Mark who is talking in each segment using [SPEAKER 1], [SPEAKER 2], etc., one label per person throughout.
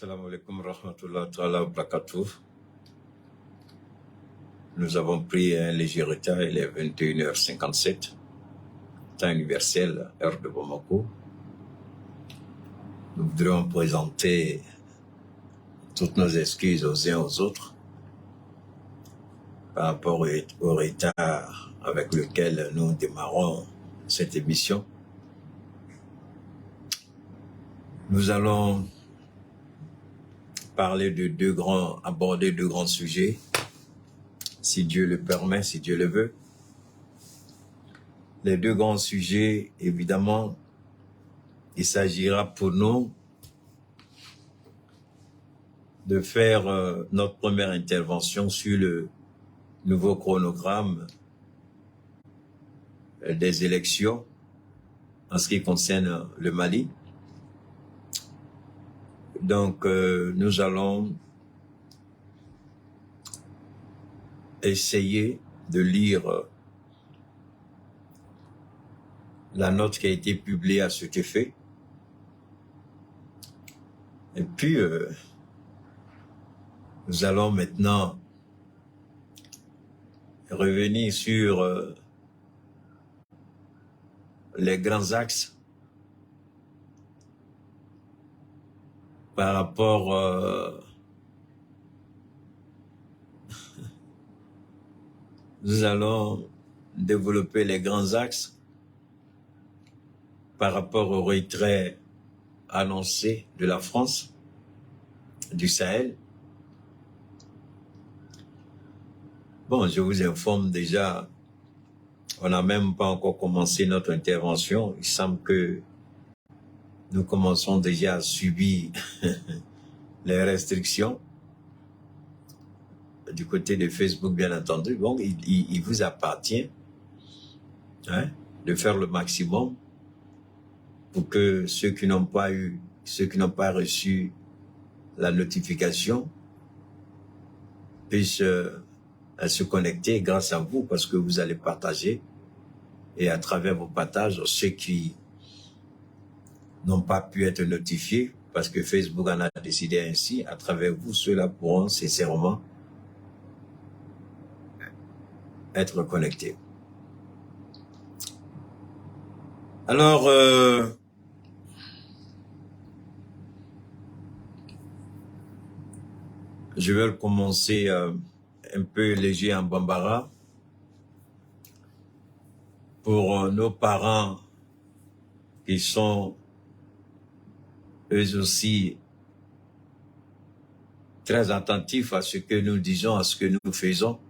[SPEAKER 1] Assalamu alaikum rahmatullah ta'ala wa barakatuh. Nous avons pris un léger retard, il est 21h57, temps universel, heure de Bamako. Nous voudrions présenter toutes nos excuses aux uns aux autres par rapport au retard avec lequel nous démarrons cette émission. Nous allons aborder deux grands sujets, si Dieu le permet, si Dieu le veut. Les deux grands sujets, évidemment, il s'agira pour nous de faire notre première intervention sur le nouveau chronogramme des élections en ce qui concerne le Mali. Donc, nous allons essayer de lire la note qui a été publiée à cet effet. Et puis, nous allons maintenant revenir sur les grands axes par rapport nous allons développer les grands axes par rapport au retrait annoncé de la France du Sahel. Bon, je vous informe déjà, on n'a même pas encore commencé notre intervention. Il semble que nous commençons déjà à subir les restrictions du côté de Facebook, bien entendu. Bon, il vous appartient de faire le maximum pour que ceux qui n'ont pas reçu la notification puissent se connecter grâce à vous, parce que vous allez partager, et à travers vos partages, ceux qui n'ont pas pu être notifiés, parce que Facebook en a décidé ainsi, à travers vous, ceux-là pourront sincèrement être connectés. Alors, je vais commencer un peu léger en bambara pour nos parents qui sont eux aussi très attentifs à ce que nous disons, à ce que nous faisons.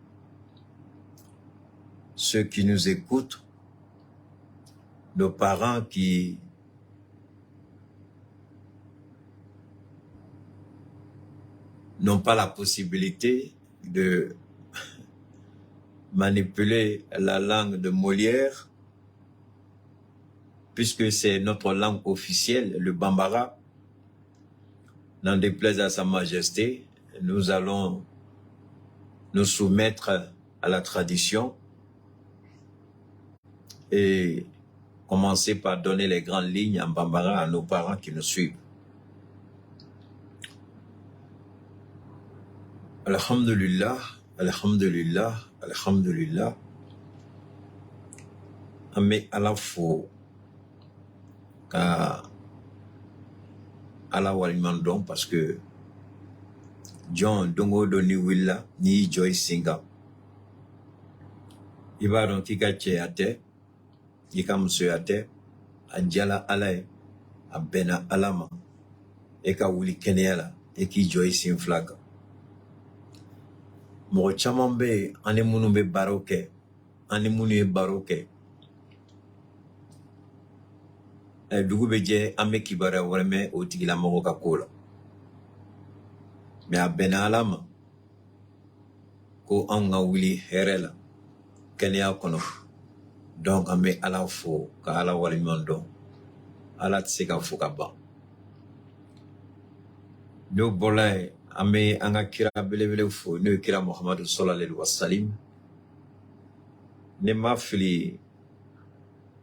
[SPEAKER 1] Ceux qui nous écoutent, nos parents qui n'ont pas la possibilité de manipuler la langue de Molière, puisque c'est notre langue officielle, le bambara. N'en déplaise à Sa Majesté, nous allons nous soumettre à la tradition et commencer par donner les grandes lignes en bambara à nos parents qui nous suivent. Alhamdulillah, alhamdulillah, alhamdulillah. Ame ala fo ka ala walimandon, parce que John dongo doni willa ni joy singa. Iba don kika che ate, kika muso ate, anjala alaye, abena alama, eka wuli kenyala, eki joy sin flag. Mɔgɔ caman bɛ yen, ani minnu bɛ baaraw kɛ, ani minnu ye baaraw kɛ. Dugu bɛ jɛ, an bɛ kibaruya wɛrɛ mɛn o tigilamɔgɔ ka ko la. Mais a bɛnna Ala ma ko anw ka wuli hɛrɛ la, kɛnɛya kɔnɔ. Donc an bɛ Ala fo ka Ala waleɲuman dɔn. Ala tɛ se ka fo ka ban. N'o bɔra yen, an bɛ an ka kira belebele fo, n'o ye kira Muhamadu sallallahu alaihi wa sallam. Ne ma fili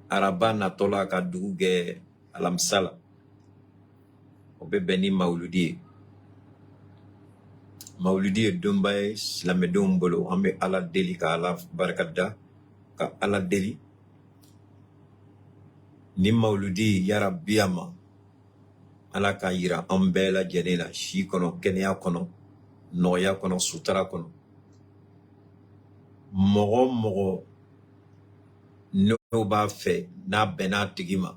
[SPEAKER 1] araba natɔla ka dugu kɛ alamisa la, o bɛ bɛn ni mawuludi ye. maulidi ye donba ye silamɛdenw bolo an bɛ ala deli ka ala barikada ka ala deli ni maulidi yarabi ma ala ka yira an bɛɛ lajɛlen la si kɔnɔ kɛnɛya kɔnɔ nɔgɔya kɔnɔ sutara kɔnɔ mɔgɔ mɔgɔ n'o b'a fɛ n'a bɛnna tigi ma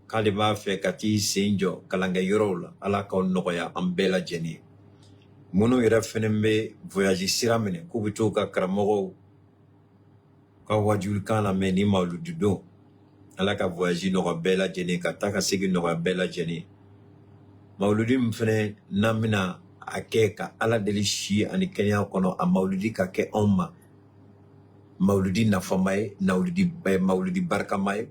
[SPEAKER 1] k'ale b'a fɛ ka t'i sen jɔ kalankɛ yɔrɔw la ala k'aw nɔgɔya an bɛɛ lajɛlen ye minnu yɛrɛ fɛnɛ bɛ voyage sira minɛ k'u bɛ t'u ka karamɔgɔw ka wajulukan lamɛn ni mauludi don ala ka voyage nɔgɔya bɛɛ lajɛlen ka taa ka segin nɔgɔya bɛɛ lajɛlen mauludi min fɛnɛ n'an bɛna a kɛ ka ala deli si ani kɛnɛya kɔnɔ a mauludi ka kɛ anw ma mauludi nafama ye mauludi barikama ye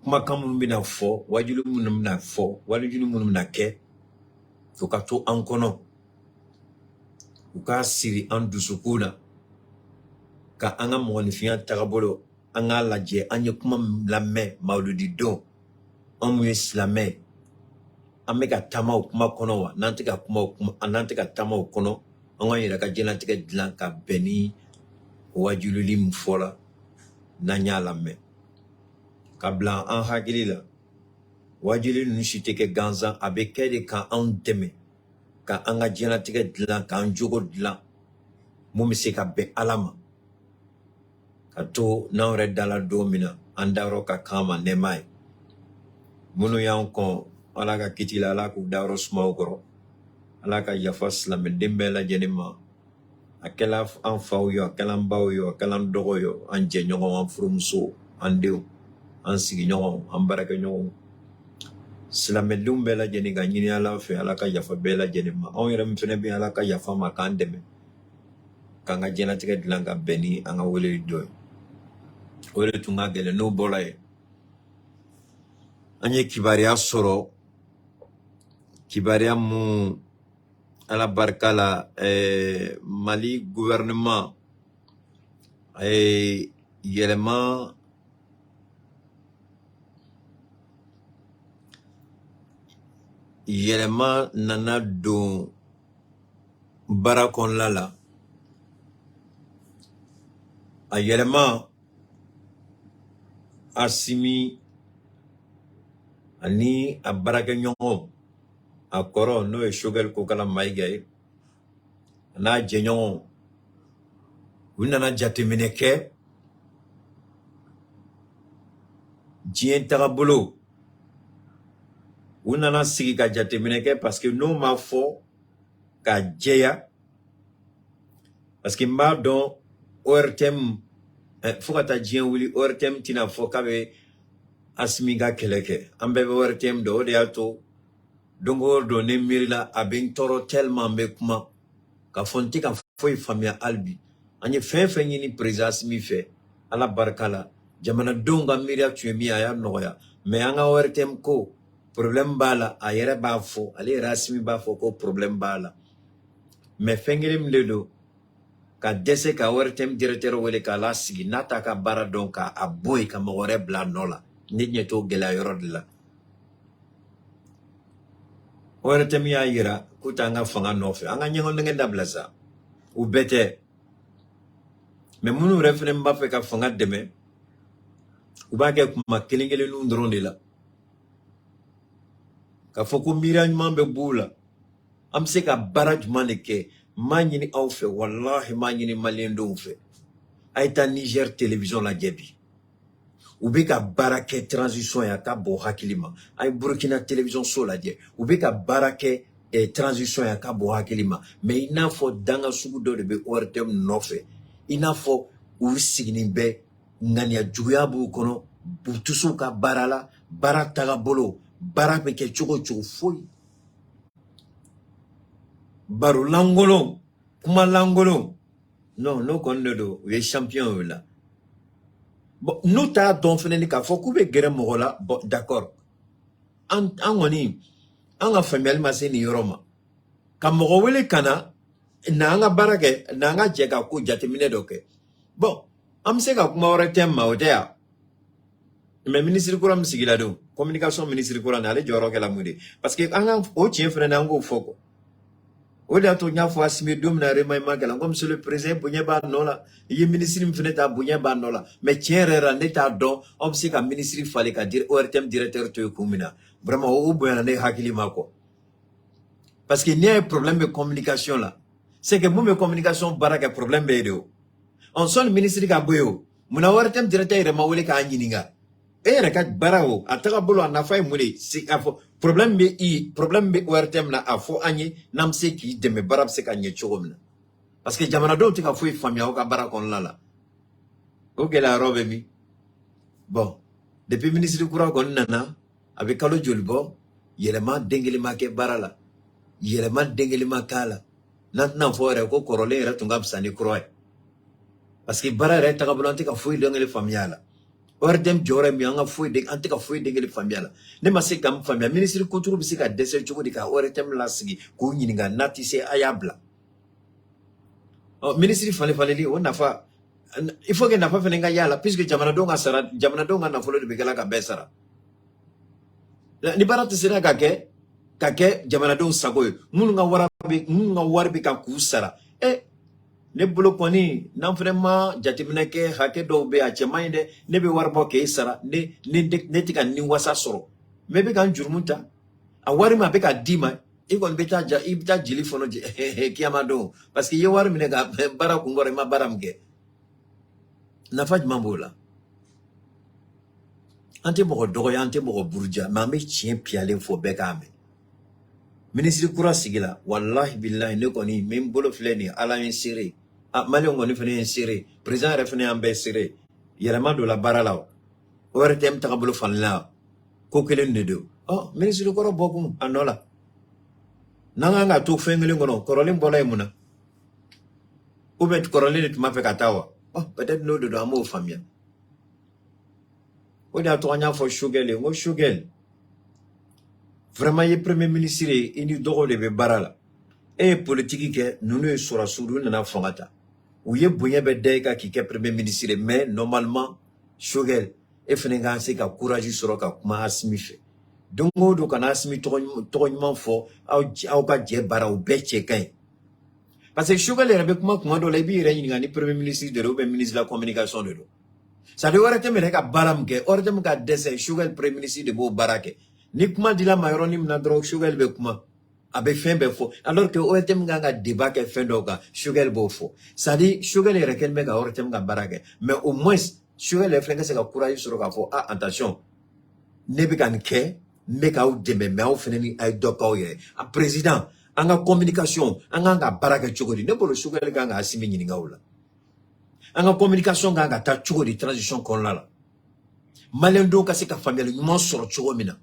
[SPEAKER 1] kumakan minnu bɛna fɔ wajulu minnu bɛna fɔ wajulu minnu bɛna kɛ o ka to an kɔnɔ u k'a siri an dusukun na ka an ka mɔgɔninfinya tagabolo an k'a lajɛ an ye kuma lamɛn mauludi don an mun ye silamɛ an bɛ ka taama o kuma kɔnɔ wa n'an tɛ ka taama o kɔnɔ an k'an yɛrɛ ka diɲɛlatigɛ dilan ka bɛn ni wajululi min fɔla n'an y'a lamɛn ka bila an hakili la wajuli ninnu si tɛ kɛ gansan a bɛ kɛ de ka anw dɛmɛ ka an ka diɲɛlatigɛ dilan k'an jogo dilan mun bɛ se ka bɛn ala ma ka to n'anw yɛrɛ dala don min na an dayɔrɔ ka kan ma nɛɛma ye minnu y'an kɔn ala ka kiti la ala k'u dayɔrɔ suma o kɔrɔ ala ka yafa silamɛden bɛɛ lajɛlen ma a kɛla an faw ye a kɛla an baw ye a kɛla an dɔgɔw ye an jɛɲɔgɔnw an furumusow an denw an sigiɲɔgɔnw an baarakɛɲɔgɔnw silamɛdenw bɛɛ lajɛlen ka ɲini ala fɛ ala ka yafa bɛɛ lajɛlen ma anw yɛrɛ min fɛnɛ bɛ ala ka yafa ma k'an dɛmɛ k'an ka diɲɛlatigɛ dilan ka bɛn ni an ka weleli dɔ ye o de tun ka gɛlɛn n'o bɔra ye an ye kibaruya sɔrɔ kibaruya mun ala barika la mali gouvernement a ye yɛlɛma nana don baara kɔnɔna la a yɛlɛma Asimi ani a baarakɛɲɔgɔn a kɔrɔ n'o ye Choguel Kokala Mayiga ye a n'a jɛɲɔgɔn u nana jateminɛ kɛ diɲɛ tagabolo u nana sigi ka jateminɛ kɛ parce que n'o ma fɔ ka jɛya parce que n b'a dɔn ORTM fo ka taa diɲɛ wuli ORTM tɛna fɔ k'a bɛ Asimi ka kɛlɛ kɛ an bɛɛ bɛ ORTM dɔn o de y'a to don o don ne miirila a bɛ n tɔɔrɔ tellement n bɛ kuma ka fɔ n tɛ ka foyi faamuya hali bi an ye fɛn fɛn ɲini président Asimi fɛ ala barika la jamanadenw ka miiriya tun ye min ye a y'a nɔgɔya mais an ka ORTM ko problème b'a la a yɛrɛ b'a fɔ ale yɛrɛ Asimi b'a fɔ ko problème b'a la mais fɛn kelen min de don ka dɛsɛ ka ORTM directeur wele k'a lasigi n'a t'a ka baara dɔn k'a bɔ yen ka mɔgɔ wɛrɛ bila a nɔ la ne ɲɛ t'o gɛlɛya yɔrɔ de la ORTM y'a yira k'u t'an ka fanga nɔfɛ an ka ɲɛgɛn nɛgɛ dabila sa u bɛɛ tɛ mais minnu yɛrɛ fɛnɛ b'a fɛ ka fanga dɛmɛ u b'a kɛ kuma kelen kelenninw dɔrɔn de la ka fɔ ko miiriya ɲuman bɛ b'u la an bɛ se ka baara jumɛn de kɛ n m'a ɲini aw fɛ walahi n m'a ɲini maliyɛndenw fɛ a ye taa Niger télévision lajɛ bi u bɛ ka baara kɛ transition ye a ka bɔ hakili ma a ye Burkina télévision so lajɛ u bɛ ka baara kɛ transition ye a ka bɔ hakili ma mais i n'a fɔ danga sugu dɔ de bɛ ORTM nɔfɛ i n'a fɔ u sigilen bɛ ŋaniya juguya b'u kɔnɔ u tɛ se u ka baara la baara tagabolo baara bɛ kɛ cogo cogo foyi baro lankolon kuma lankolon non n'o kɔni de don u ye champion ye la bon n'u t'a dɔn fɛnɛ ni k'a fɔ k'u bɛ gɛrɛ mɔgɔ la bon d'accord an kɔni an ka faamuyali ma se nin yɔrɔ ma ka mɔgɔ wele ka na n'an ka baara kɛ n'an ka jɛ ka ko jateminɛ dɔ kɛ bon an bɛ se ka kuma wɛrɛ tɛ ma o tɛ yan mais ministre kura min sigila don communication ministre kura nin ale jɔyɔrɔ kɛla mun de parce que an ka o tiɲɛ fɛnɛ na an k'o fɔ quoi O de y'a to n y'a fɔ Asimi don min na remaniement kɛla comme monsieur le président bonya b'a nɔ la i ye ministre min fɛnɛ ta bonya b'a nɔ la mais tiɲɛ yɛrɛ la ne t'a dɔn aw bɛ se ka ministre falen ka dire ORTM directeur to ye kun min na vraiment o bonyana ne hakili ma quoi parce que n'i y'a ye problème bɛ communication la c'est que mun bɛ communication baara kɛ problème bɛ yen de o on sɔnni ministre ka bɔ yen o munna ORTM directeur yɛrɛ ma wele k'a ɲininka e yɛrɛ ka baara o a taga bolo a nafa ye mun de ye a fɔ problème bɛ ORTM na a fɔ an ye n'an bɛ se k'i dɛmɛ baara bɛ se ka ɲɛ cogo min na parce que jamanadenw tɛ ka foyi faamuya aw ka baara kɔnɔna la o gɛlɛyayɔrɔ bɛ min bon depuis ministre kura kɔni nana a bɛ kalo joli bɔ yɛlɛma den kelen ma kɛ baara la yɛlɛma den kelen ma k'a la n'an tɛna fɔ yɛrɛ ko kɔrɔlen yɛrɛ tun ka fisa ni kura ye parce que baara yɛrɛ tagabolo an tɛ ka foyi den kelen faamuya a la ORTM jɔyɔrɔ min an tɛ ka foyi den kelen faamuya la ne ma se ka min faamuya ministre kunturu bɛ se ka dɛsɛ cogo di ka ORTM lasigi k'o ɲininka n'a tɛ se a y'a bila ministre falen-faleli o nafa il faut que nafa fɛnɛ ka y'a la puisque jamanadenw ka sara jamanadenw ka nafolo de bɛ kɛla ka bɛɛ sara ni baara tɛ se ka kɛ jamanadenw sago ye minnu ka wari bɛ ka k'u sara ne bolo kɔni n'an fɛnɛ ma jateminɛ kɛ hakɛ dɔw bɛ a cɛ man ɲi dɛ ne bɛ wari bɔ k'e sara ne tɛ ka nimwasa sɔrɔ mais bɛ ka n jurumu ta a wari ma bɛ ka d'i ma i kɔni bɛ taa jeli fɔlɔ kiyama don parce que i ye wari minɛ ka baara kun kɔrɔ i ma baara min kɛ nafa jumɛn b'o la an tɛ mɔgɔ dɔgɔya an tɛ mɔgɔ buruja mais an bɛ tiɲɛ piyalen fɔ bɛɛ k'a mɛn ministre kura sigila wallahi billahi ne kɔni n bɛ n bolo filɛ nin ye ala ye n seere maliyɛnw kɔni fɛnɛ ye n seere président yɛrɛ fɛnɛ y'an bɛɛ seere yɛlɛma dɔ la baara la o ORTM tagabolo falenna ko kelen de don ministre kɔrɔ bɔ kun a nɔ la n'an kan ka to fɛn kelen kɔnɔ kɔrɔlen bɔla yen mun na ou bien kɔrɔlen de tun b'a fɛ ka taa wa peut-être n'o de don an b'o faamuya o de y'a to an y'a fɔ Choguel ye n ko Choguel vraiment i ye premier ministre ye i ni dɔgɔw de bɛ baara la e ye politique kɛ ninnu ye sɔrɔsiw nana fanga ta u ye bonya bɛ da i kan k'i kɛ premier ministre ye mais normalement Choguel e fɛnɛ ka se ka courage sɔrɔ ka kuma Asimi fɛ don o don kana Asimi tɔgɔ ɲuman fɔ aw ka jɛ baara o bɛɛ cɛ ka ɲi parce que Choguel yɛrɛ bɛ kuma dɔ la i b'i yɛrɛ ɲininka ni premier ministre de don ou bien ministre de la communication de don ça veut dire ORTM yɛrɛ ka baara min kɛ ORTM ka dɛsɛ Choguel premier ministre de b'o baara kɛ ni kuma dila ma yɔrɔnin min na dɔrɔn Choguel bɛ kuma a bɛ fɛn bɛɛ fɔ alors que ORTM kan ka débat kɛ fɛn dɔw kan Choguel b'o fɔ c'est à dire Choguel yɛrɛ kɛlen bɛ ka ORTM ka baara kɛ mais au moins Choguel yɛrɛ fɛnɛ ka se ka courage sɔrɔ k'a fɔ attention ne bɛ ka nin kɛ n bɛ k'aw dɛmɛ mais aw fɛnɛ ni a ye dɔ k'aw yɛrɛ a président an ka communication an kan ka baara kɛ cogo di ne bolo Choguel kan ka Asimi ɲininka o la an ka communication kan ka taa cogo di transition kɔnɔna la maliyɛndenw ka se ka faamuyali ɲuman sɔrɔ cogo min na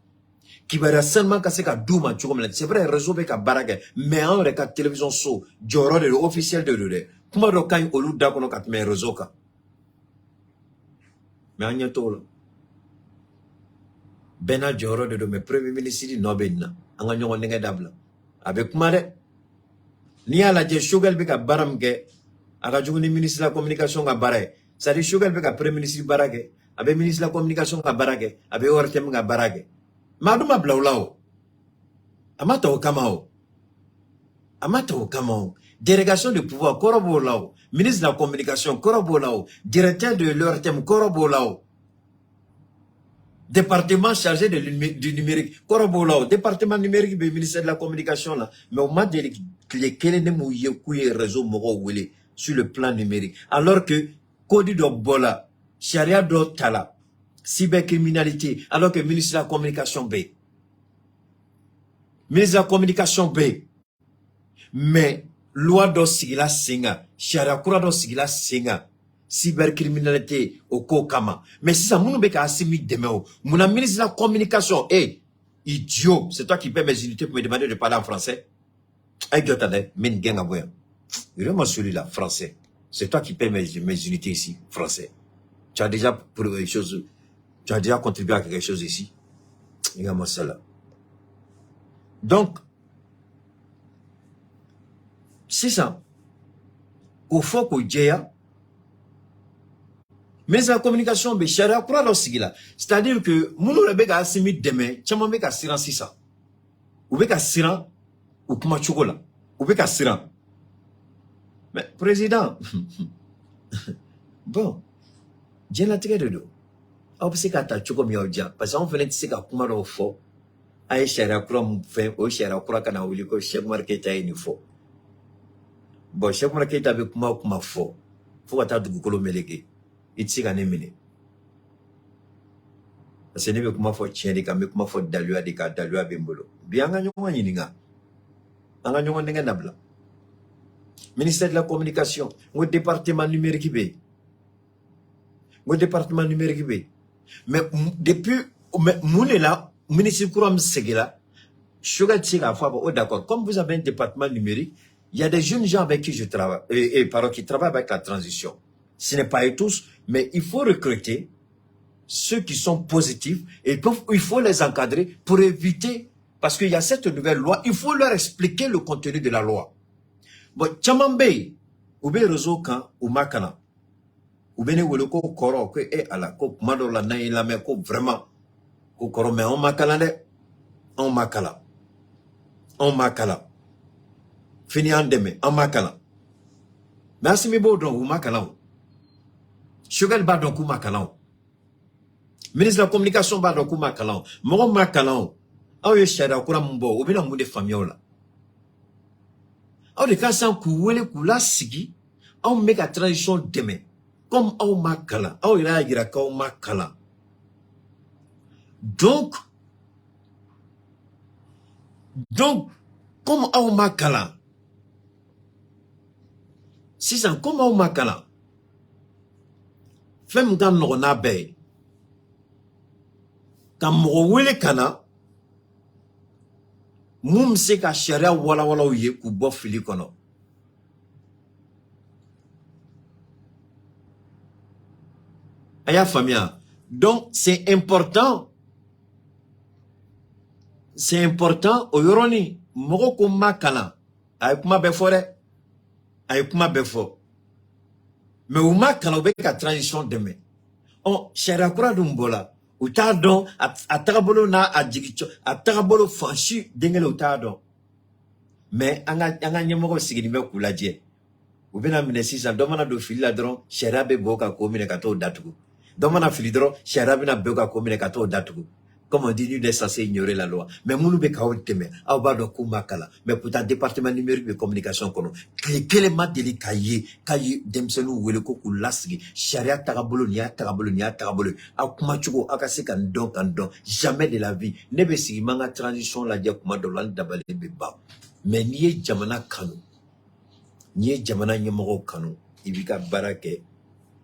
[SPEAKER 1] kibaruya sanuman ka se ka d'u ma cogo min na c'est vrai réseau bɛ ka baara kɛ mais an yɛrɛ ka télévision so jɔyɔrɔ de don officiel de don dɛ kuma dɔ ka ɲi olu da kɔnɔ ka tɛmɛ réseau kan mais an ɲɛ t'o la bɛɛ n'a jɔyɔrɔ de don mais premier ministre nɔ bɛ nin na an ka ɲɔgɔn nɛgɛ dabila a bɛ kuma dɛ n'i y'a lajɛ Choguel bɛ ka baara min kɛ a ka jugu ni ministre de la communication ka baara ye c'est à dire Choguel bɛ ka premier ministre baara kɛ a bɛ ministre de la communication ka baara kɛ a bɛ ORTM ka baara kɛ mais a dun ma bila o la o a ma ta o kama o a ma ta o kama o délégation de pouvoir kɔrɔ b'o la o ministre de la communication kɔrɔ b'o la o directeur de l'ORTM kɔrɔ b'o la o département chargé du numérique kɔrɔ b'o la o département numérique bɛ ministère de la communication la mais o ma deli tile kelen de m'u ye k'u ye réseau mɔgɔw wele sur le plan numérique alors que code dɔ bɔla sariya dɔ tala cybercriminalité alors que ministre de la communication bɛ ministre de la communication bɛ mais loi dɔ sigila sen kan sariya kura dɔ sigila sen kan cybercriminalité o ko kama mais sisan minnu bɛ ka Asimi dɛmɛ o munna ministre de la communication idiot c'est toi qui paie mes unités pour me demander de parler en français ay jota dɛ min gɛn ka bɔ yan vraiment celui-là français c'est toi qui paie mes unités ici français tu as déjà pour quelque chose tu as déjà contribué à quelque chose ici regarde-moi ça là donc sisan k'o fɔ k'o jɛya mais la communication bɛ sariya kura dɔ sigi la c'est-à-dire que minnu yɛrɛ bɛ ka Asimi dɛmɛ caman bɛ ka siran sisan u bɛ ka siran u kuma cogo la Ou bien Kassiran. Mais président, bon, j'ai la tête de dos. On peut se kata choko miaudia parce qu'on venait de se kapuma au faux. Aïe chera kura fait au chera kura kana uliko chef marketa ini faux. Bon chef marketa be kuma faux. Faut kata du kolo meleke. Itsi kane mine. Parce que ne be kuma faux chien de kame kuma faux dalua de ka dalua bembolo. Bien nga nyonga nyininga. Anga nyonga ndenga nabla. Ministère de la communication, au département numérique B. Au département numérique B. Mais depuis, mon est là, ministre Kouram Segela, je suis d'accord. Comme vous avez un département numérique, il y a des jeunes gens avec qui je travaille, qui travaillent avec la transition. Ce n'est pas eux tous, mais il faut recruter ceux qui sont positifs et il faut les encadrer pour éviter, parce qu'il y a cette nouvelle loi, il faut leur expliquer le contenu de la loi. Bon, Chamambe, ou bien réseau quand, ou makana, ou bien ou le ko koro, que ala, ko mado la na la me ko vraiment, ko koro mais on makala de, on makala, fini en deme, on makala. Merci mi bo don ou makala. Sugar ba don ku makala. Ministre de la communication ba don ku makala. Mo makala. Aw ye shada ko mbo, ou bien mo de famille la. Aw de kasan ku wele ku la sigi, aw make a transition demain. Comme aw makala, aw ira gira ka aw makala. Donc, comme aw makala, si c'est comme aw makala, fem gan no na be, kam mo wele kana, mum se ka sharia wala wala ye ku bo fili kono. Aya famia. Donc c'est important o yoroni mogo ko makala ay kuma be fore ay kuma be fo mais o makala be ka transition demain on sharia kura dum bola o ta don atagabolo na ajigicho atagabolo fanshi dengele o ta don mais anga nyemogo sigini me kulaje o bena mine sisa domana do fili dron sharia be boka ko mine ka to datugo domana fili dron sharia be na boka ko mine ka to datugo. Comme on dit, nous sommes censés ignorer la loi. Mais nous sommes censés mais pour ta département numérique de communication, quel est ma délicat, kaye, demsenu, weleko, kulasgi, sharia tarabolo, nia tarabolo, akumachuko, akase kandon, jamais de la vie. Nebe si manga transition la dia kuma dolan dabale beba. Mais niye jamana kanu, niye jamana nyemoro kanu, ibika barake,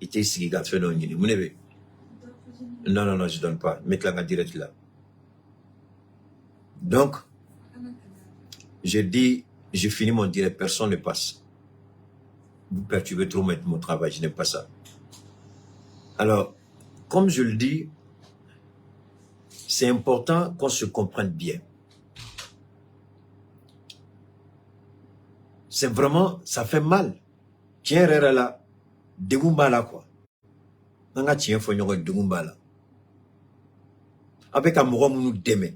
[SPEAKER 1] ite sigiga feno nyini, munebe. Non, je donne pas. Mets la direct là. Donc, je dis, je finis mon direct, personne ne passe. Vous perturbez trop mon travail, je n'aime pas ça. Alors, comme je le dis, c'est important qu'on se comprenne bien. C'est vraiment, ça fait mal. Tiens, là, dégoumba quoi. On a tiens, faut y dégoumba avec un mot nous demain.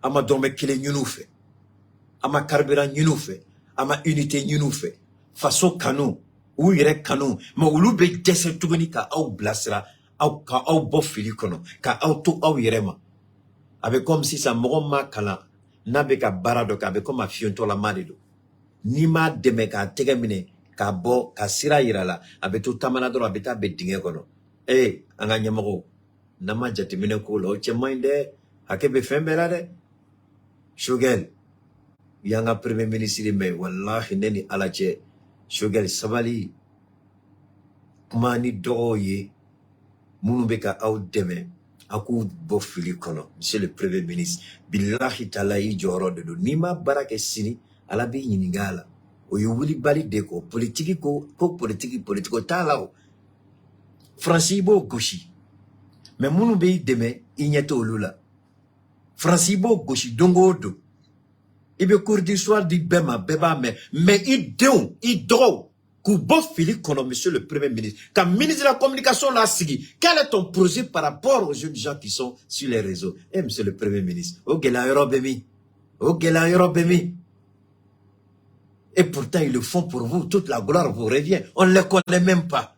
[SPEAKER 1] Ama dorme kile nyunu fe. Ama carburant nyunu fe. Ama unité nyunu fe. Façon canon. Ou yere canon. Mais ou l'oube desse tugoni ka au blasera. Ka au bofili kono. Ka au to au yerema. Avec comme si ça moroma kala. N'abe ka barado ka avec comme a fionto la marido. Nima deme ka tegemine. Ka bo ka sira yirala. Avec tout tamanadro abeta bedinge kono. Anga nyamoro. Nama jatimine ko lo chemainde. Akebe fembela de. Shogel, yanga premier ministre me wallahi neni alache Shogel sabali kumani doye munubeka au deme aku bofili kono monsieur le premier ministre billahi talayi joro de do nima barake sini alabi nyiningala o yuli bali deko politique ko politique talao francibo goshi mais munube deme igneto lula Francibo Goshi Dongodo. Il veut cours d'histoire dit Bema, Beba, mais il doit, Koubo Philippe Kono, monsieur le Premier ministre. Quand ministre de la Communication l'a signé, quel est ton projet par rapport aux jeunes gens qui sont sur les réseaux? Monsieur le Premier ministre. Ok, la Europe, Et pourtant, ils le font pour vous. Toute la gloire vous revient. On ne les connaît même pas.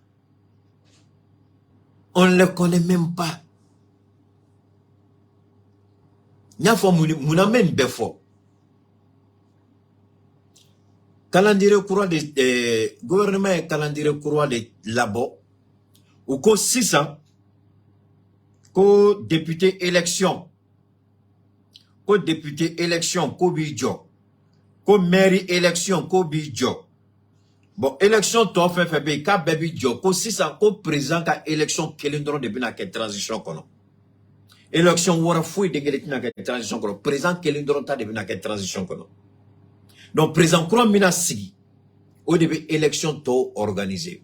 [SPEAKER 1] On ne les connaît même pas. Nyafo Mounamen Befo. Calendrier courant de gouvernement et calendrier courant de labo. Ou ko 600. Ko député élection. Ko député élection. Ko bidjo. Ko mairie élection. Ko bidjo. Bon, élection to fait ka baby jo. Ko 600 ko président ka élection kelindron de bina ke transition kono. Élection wara fouille de geletina ke transition kono. Président kelindron ta de bina ke transition kono. Donc président kouran mina sigi. Au début élection to organisé.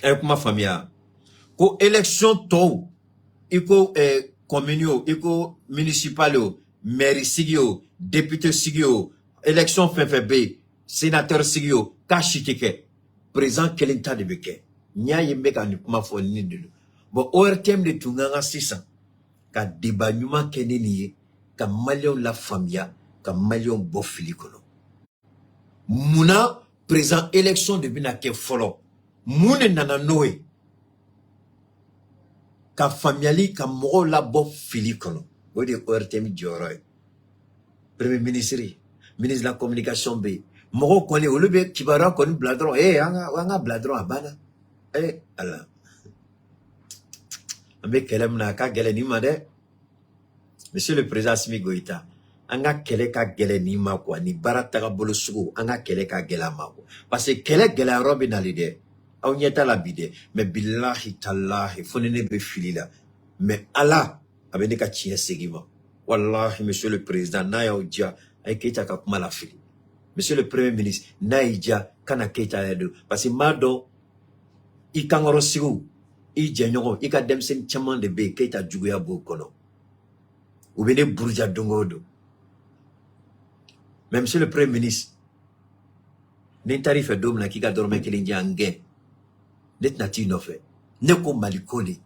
[SPEAKER 1] Avec ma famille, ko élection to, iko communio, iko municipal, mairie sigio, député sigio, élection FFB, sénateur sigio, kashitike, président kelinta de beke, nya yembeka ni kuma fo ni dulu. Bon, ORTM de tunganga 600, ka débat nyuma keneniye, ka malion la famille, ka malion bofili kono. Muna, président élection de binake follow. Moune nana noé ka familiali ka mogo la bo fili kono o de ORTM joro premier ministre ministre de la communication be mogo koni olu be kibara koni bladron anga bladron abana ala ambe kelem na ka gele ni ma de monsieur le président Assimi Goïta anga kele ka gele ni ma quoi ni barata bolo sugu anga kele ka gela ma quoi parce que kele gela robe na lide aw nyeta la bide mais billahi tallahi fonene be filila mais Allah abene ka tiye segima wallahi monsieur le président na ya uja ay keita ka kuma la fili monsieur le premier ministre na ija kana keita ya do parce que mado I kangoro sigu I jenyogo I ka demsen chaman de be keita juguya bo kono ou bene burja dongodo mais monsieur le premier ministre ne tarif dom na ki ka dorme kelinji angen net nati nofe neko malikole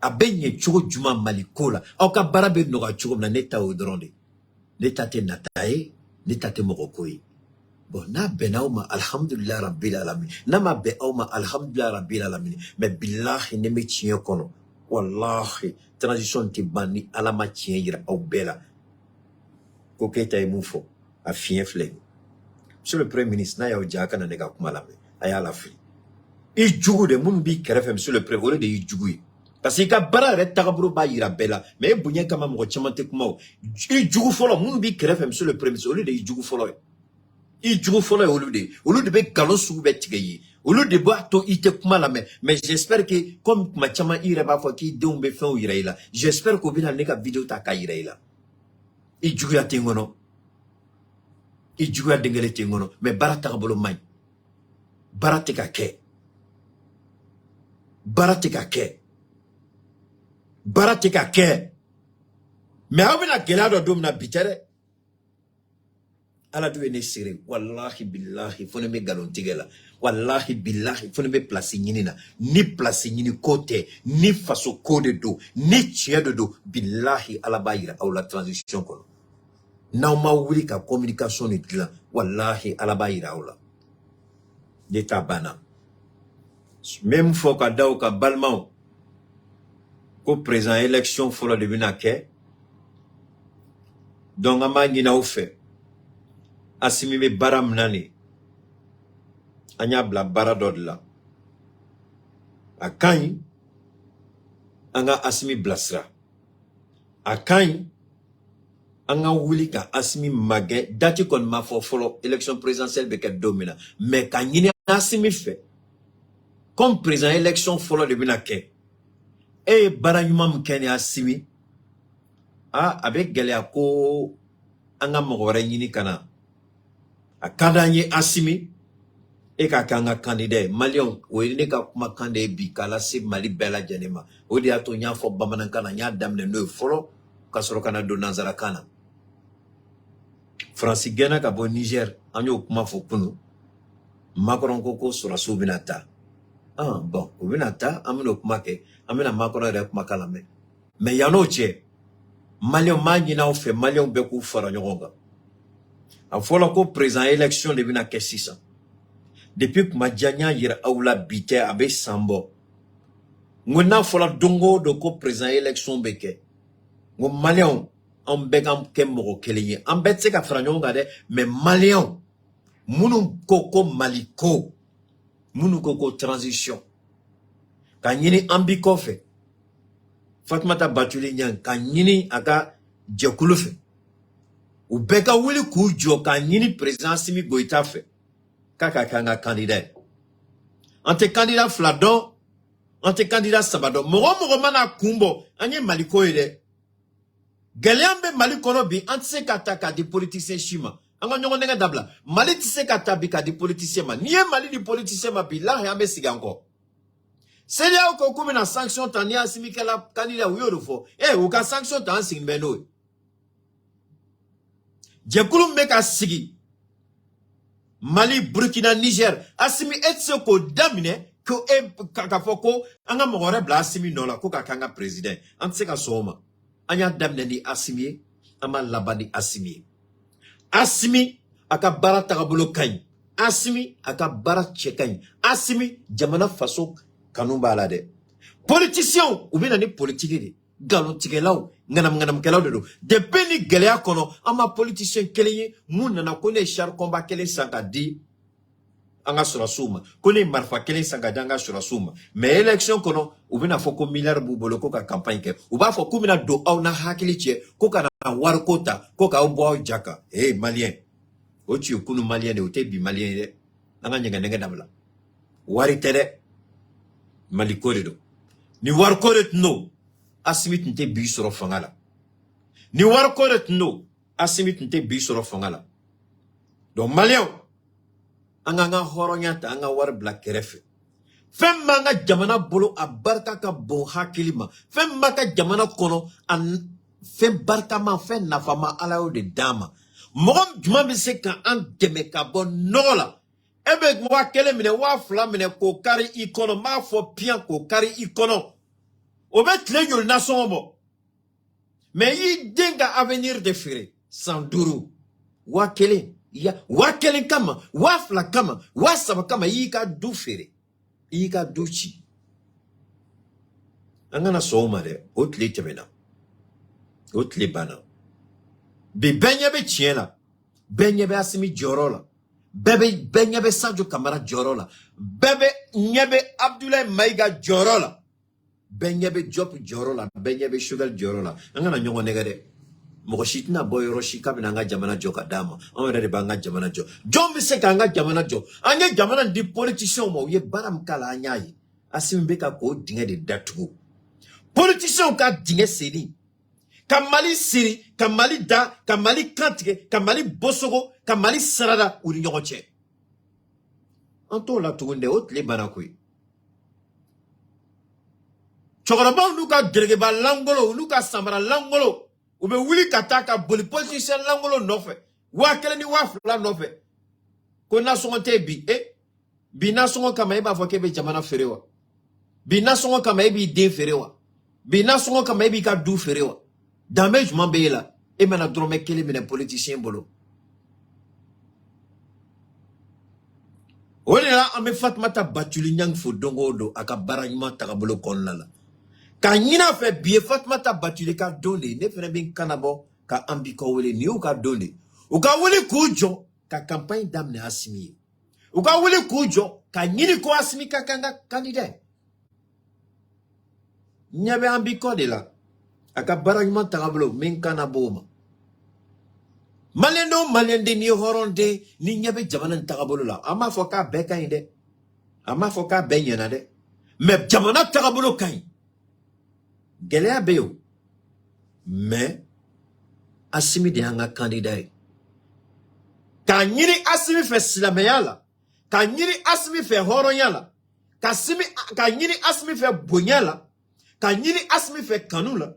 [SPEAKER 1] abenye chugo juma malikola au ka barabe noga chugo na neta odronde neta te natae neta te mogokoi bon na benauma alhamdulillah rabbil alamin na ma be auma alhamdulillah rabbil alamin mais billahi ne me tien kono wallahi transition ti bani ala ma tien yira au bela ko keta e mufo a fien fle sur le premier ministre na ya ojaka na nega kumala me aya la fi I jugu de mun bi kerefe monsieur le président de I jugu parce que ka bara re tagaburu ba yira bela mais bunye kama mo chamante kuma I jugu folo mun bi kerefe monsieur le président de I jugu folo I jugu folo olu de be galon sugu be tigeye olu de ba to ite kuma la mais j'espère que comme ma chama ire ba fo ki de be fen yira ila j'espère ko bina neka vidéo ta ka yira ila I jugu ya tengono I jugu ya dengele tengono mais bara tagabulu mai bara te ka ke Baratika ke. Baratika ke. Mais abina gelado dom na bitere. Ala duwe ne sire. Wallahi billahi. Fone me galon tigela. Wallahi billahi. Fone me plasi nyini na. Ni plasi nyini kote. Ni faso kode do. Ni chiedo do. Billahi ala bayira. Ou la transition kono. Na uma wuli ka communication ni tila. Wallahi ala bayira ou la. Deta bana. Même fois ka daw ka balmao ko président élection folo de binake donc ama ngina ou fait Assimi be baram nani anya bla baradod la akany anga Assimi blasra akany anga wuli ka Assimi magé dati kon ma folo élection présidentielle be ka domina mais ka ngina Assimi fait comme président élection follow de binake et baranyuma mkeni Assimi avec gelea ko anga mogore nyini kana akadanye Assimi e ka kanga candidat malion we ne ka kuma kande bi kala se mali bela janema o di ato nya fo bamanan kana nya damne no follow kasoro kana do nanzara kana Francis Gena ka bo Niger anyo kuma fo kunu Macron koko sura subinata bon, ou bien amino kumake, amina makona re kumakalame. Mais yano che, Malion Magina fait Malion Bekou Faranyoronga. A fola ko président élection de bina kesisa. Depuis que Madjanya yira aula bite abe sambo. Ngona fola dongo do ko président élection beke. Ngo Malion en begam kembo keleye. En bet se ka Faranyoronga de mais Malion munu koko maliko. Munu koko transition. Kanyini ambiko fe. Fatmata Batuli Nyang kanyini aga djekulufe. Ou beka wili kujo kanyini président Assimi Goïta fe. Kaka kanga candidat. Ante candidat Fladon, ante candidat Sabado. Moro mana kumbo, anye maliko ede. Geliambe malikono bi, ante se kataka di politicien shima. Anga nyongo nenga dabla. Mali tise katabika di politicien ma. Niye mali di politicien ma bi, la yambe siganko. C'est là où on a une sanction, t'en as assimi qu'elle a candidat ou yoro. Eh, ou ka sanction t'en sing beno. Djekoulou meka sigi. Mali, Burkina, Niger. Assimi etse ko damine, ko e kakafoko, anga mogore bla assimi nola, ko kakanga président. Antse ka soma. Anya damine ni assimi, ama labani assimi. Assimi, aka bara tagabulo kany. Assimi, aka bara chekany. Assimi, jamana faso kanumba la de. Politicien, ou bien ni politique de. Galon tigelaw, nganam kelaw de do. Depuis ni gelea kono, ama politicien keleye, moun nana kone char combat kele sanka di, anga surasuma. Kone marfa kele sanka di anga surasuma. Mais élection kono, ou bien foko milliard bubolo koka campagne ke. Ou ba foko mina do au na hakili che, koka na warkota, koka ubo jaka. Eh, malien. Ochi ukunu malien de ote bi malien de. Anga nyenga dabla. Wari tere. Malikore do. Ni warkore no. Asimit nte bi soro fangala. Ni warkore no. Asimit nte bi soro fangala. Donc malien. Anga horonyata anga war black kerefe. Fem manga jamana bolo a barka ka bon hakilima. Fem manga jamana kono an fem barka ma fem nafama ala de dama. Mogom juma bi se kan an deme ka bon nola. Ebe mwa kele mine wa fla mine ko kari ikono ma fo pian ko kari ikono. Obet le yol nason mo. Mais yi denga avenir de fere. Sanduru. Wa kele. Wa kele kama. Wa fla kama. Wa saba kama yi ka du fere. Yi ka du chi. Angana sooma de. Otle temena. Otle bana. Be benyebe chiena. Benyebe asimi jorola. Bebe benyebe Sadio Kamara jorola. Bebe nyebe Abdoulaye Maïga jorola. Benyebe Diop jorola. Benyebe Sugar jorola. Angana nyongo negade. Mokoshitna boy roshi kabina nga jamana joka dama. Onre banga jamana jo. Jombi seka nga jamana jo. Anye jamana di politicien mo ye baram kala anyayi. Asimbeka ko dinge de datu. Politicien ka dinge sedi. Kamali siri, kamali da, kamali kantike, kamali bosogo, kamali sarada ou l'ignorantie. Anto la tourne de haute les banakouy. Chokoraba nuka dregeba langolo, nuka samara langolo. Ube wili kataka boli politicien langolo nofe. Wakele ni wafla nofe. Kona sonte bi, bina songo kama eba fokebe jamana ferewa. Bina songo kama ebi de ferewa. Bina songo kama ebi ka du ferewa. Damage m'embeye là. Et maintenant, drôme quel est le politicien bolo. On est là, on me Fatmata Batuli Nyang Fodongo do, aka baragnement takabolo konlala. Quand yina fait bien Fatmata Batuli ka donné, ne fait bien kanabo, ka ambiko wele, ni ou ka donné. Ou ka wele kujo, ka campagne d'amne asimi. Ou ka wele kujo, ka yini ko asimi ka kanga candidat. Nyabe ambiko de là. Aka baragement takabolo menkana boma. Malendo malende ni horonde ni nyabe jamana takabolo la. Ama foka beka inde. Ama foka benyana de. Me jamana takabolo kain. Gelea beyo. Me asimi de hanga candidat. Kanyiri asimi fe silameyala. Kanyiri asimi fe horonyala. Kanyiri asimi fe bunyala. Kanyiri asimi fe kanula.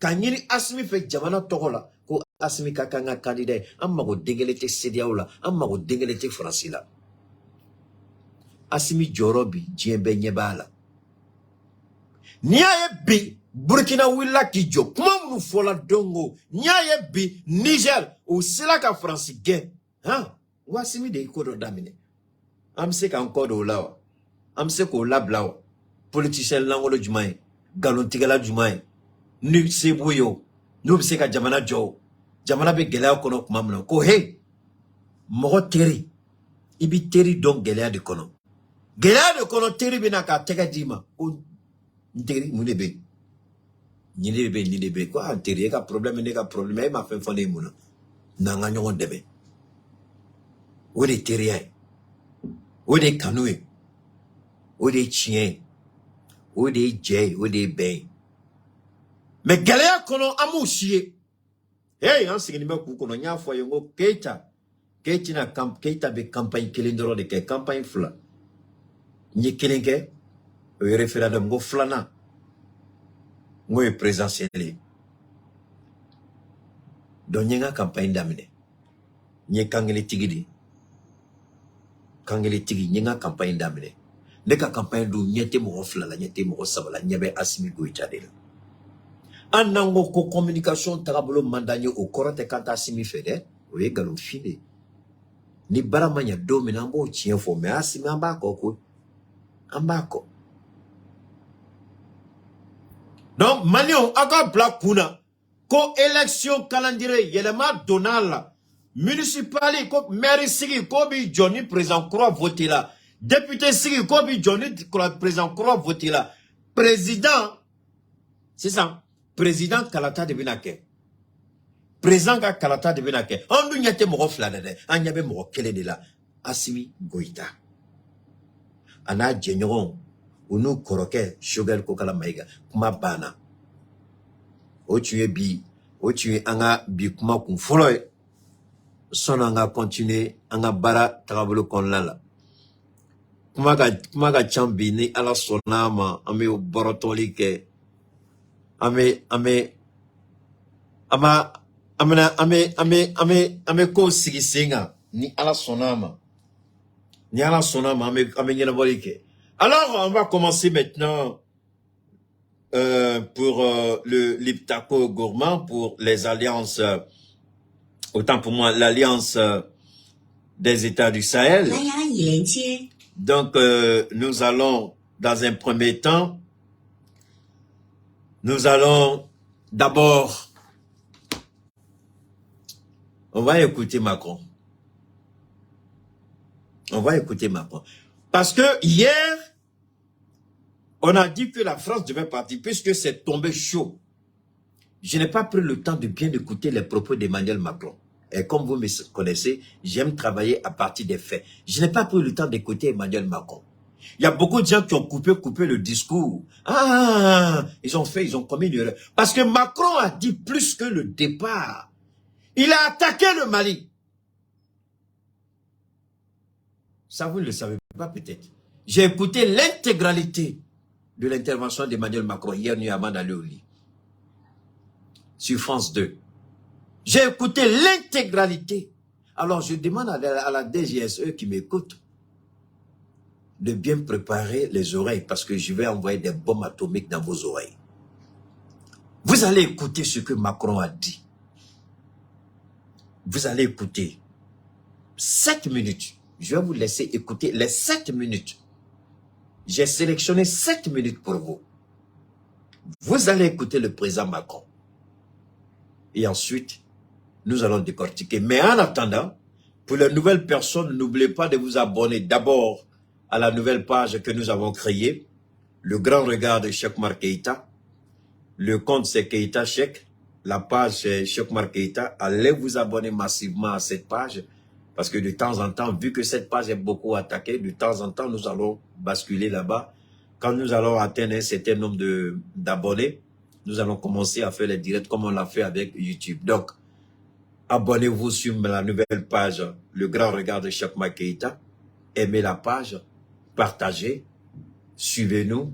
[SPEAKER 1] Kanyiri asimi fe jamana togola ko asimi kakanga candidat amma go dengelete sediaola amma go dengelete francila asimi jorobi jembe nyebala niaye bi Burkina willa ki jo kuma munu fola dongo nyaye bi Niger o sila ka France gen wasimi de ikodo damine amse ka nkodo lawa amse ko lablawa politicien langolo jumaye galon tigala jumaye ni sebuyo no se ka jamana jo jamana be gelaya kono kuma muna ko he mogo teri ibi teri don gelaya de kono teri bina ka tega dima o teri mune be ni de be ko teri ka problème ne ka problème e ma fen fone muna nanga nyogon debe o de teri ay o de kanoué o de chien o de jay o de ben mais gelaya kono amu chier hey an sigini me ku kono nya fo yongo Keita be campagne kelindoro de ke campagne fla ni kelinke o referendum go flana ngoy présidentiel do nyenga campagne damine nye kangeli tigi nyenga campagne damine ne ka campagne do nyete mo fla la nyete mo sabala nyebe Assimi Goïta de anango ko communication tagabolo mandanye o korote kanta Assimi fede o ye galon fine ni baramanya domina mbo chien fo me Assimi ambako donc Malion aga black kuna ko élection calendrier yelema donala municipali ko maire sigi ko bi Johnny président croix voter là député sigi ko bi Johnny président croix voter là président c'est ça président kalata de binake président ka kalata de binake on du nyate mo flana de anyabe mo kele de la Assimi Goïta ana jenyon unu koroke sugar ko kala maiga kuma bana o tuye anga bi kuma kun folo son anga continuer anga bara tagabolo kon la kuma ga chambi ni ala sonama ame borotoli ke ame ko sigi singa ni ala sonama ame nyela bolike. Alors, on va commencer maintenant pour le Liptako Gourmand, pour les alliances, autant pour moi, l'alliance des États du Sahel. Donc, nous allons, dans un premier temps, nous allons d'abord, on va écouter Macron. Parce que hier, on a dit que la France devait partir puisque c'est tombé chaud. Je n'ai pas pris le temps de bien écouter les propos d'Emmanuel Macron. Et comme vous me connaissez, j'aime travailler à partir des faits. Je n'ai pas pris le temps d'écouter Emmanuel Macron. Il y a beaucoup de gens qui ont coupé le discours. Ils ont commis une erreur. Parce que Macron a dit plus que le départ. Il a attaqué le Mali. Ça, vous ne le savez pas peut-être. J'ai écouté l'intégralité de l'intervention d'Emmanuel Macron hier nuit avant d'aller au lit. Sur France 2. J'ai écouté l'intégralité. Alors, je demande à la DGSE qui m'écoute de bien préparer les oreilles parce que je vais envoyer des bombes atomiques dans vos oreilles. Vous allez écouter ce que Macron a dit. Vous allez écouter 7 minutes. Je vais vous laisser écouter les 7 minutes. J'ai sélectionné 7 minutes pour vous. Vous allez écouter le président Macron. Et ensuite, nous allons décortiquer. Mais en attendant, pour les nouvelles personnes, n'oubliez pas de vous abonner d'abord à la nouvelle page que nous avons créée, le grand regard de Cheikh Oumar Keïta. Le compte c'est Keïta Cheikh. La page c'est Cheikh Oumar Keïta. Allez vous abonner massivement à cette page. Parce que de temps en temps, vu que cette page est beaucoup attaquée, de temps en temps, nous allons basculer là-bas. Quand nous allons atteindre un certain nombre d'abonnés, nous allons commencer à faire les directs comme on l'a fait avec YouTube. Donc, abonnez-vous sur la nouvelle page, le grand regard de Cheikh Oumar Keïta. Aimez la page, partagez, suivez-nous.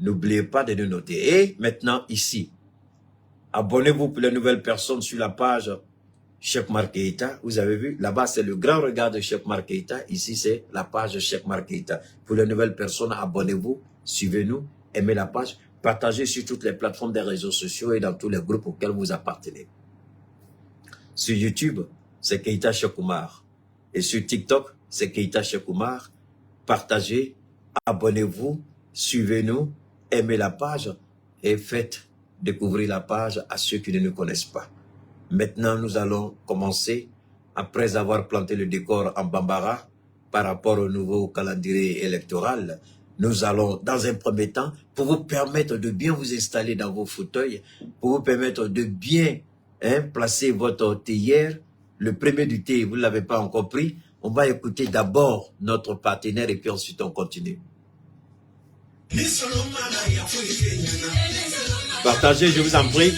[SPEAKER 1] N'oubliez pas de nous noter. Et maintenant, ici, abonnez-vous pour les nouvelles personnes sur la page Cheikh Oumar Keïta, vous avez vu, là-bas c'est le grand regard de Cheikh Oumar Keïta, ici c'est la page Cheikh Oumar Keïta. Pour les nouvelles personnes, abonnez-vous, suivez-nous, aimez la page, Partagez sur toutes les plateformes des réseaux sociaux et dans tous les groupes auxquels vous appartenez. Sur YouTube, c'est Keita Chekoumar. Et sur TikTok, c'est Keita Chekoumar. Partagez, abonnez-vous, suivez-nous, aimez la page et faites découvrir la page à ceux qui ne nous connaissent pas. Maintenant, nous allons commencer, après avoir planté le décor en Bambara, par rapport au nouveau calendrier électoral. Nous allons, dans un premier temps, pour vous permettre de bien vous installer dans vos fauteuils, pour vous permettre de bien placer votre théière. Le premier du thé, vous ne l'avez pas encore pris. On va écouter d'abord notre partenaire et puis ensuite on continue. Partagez, je vous en prie.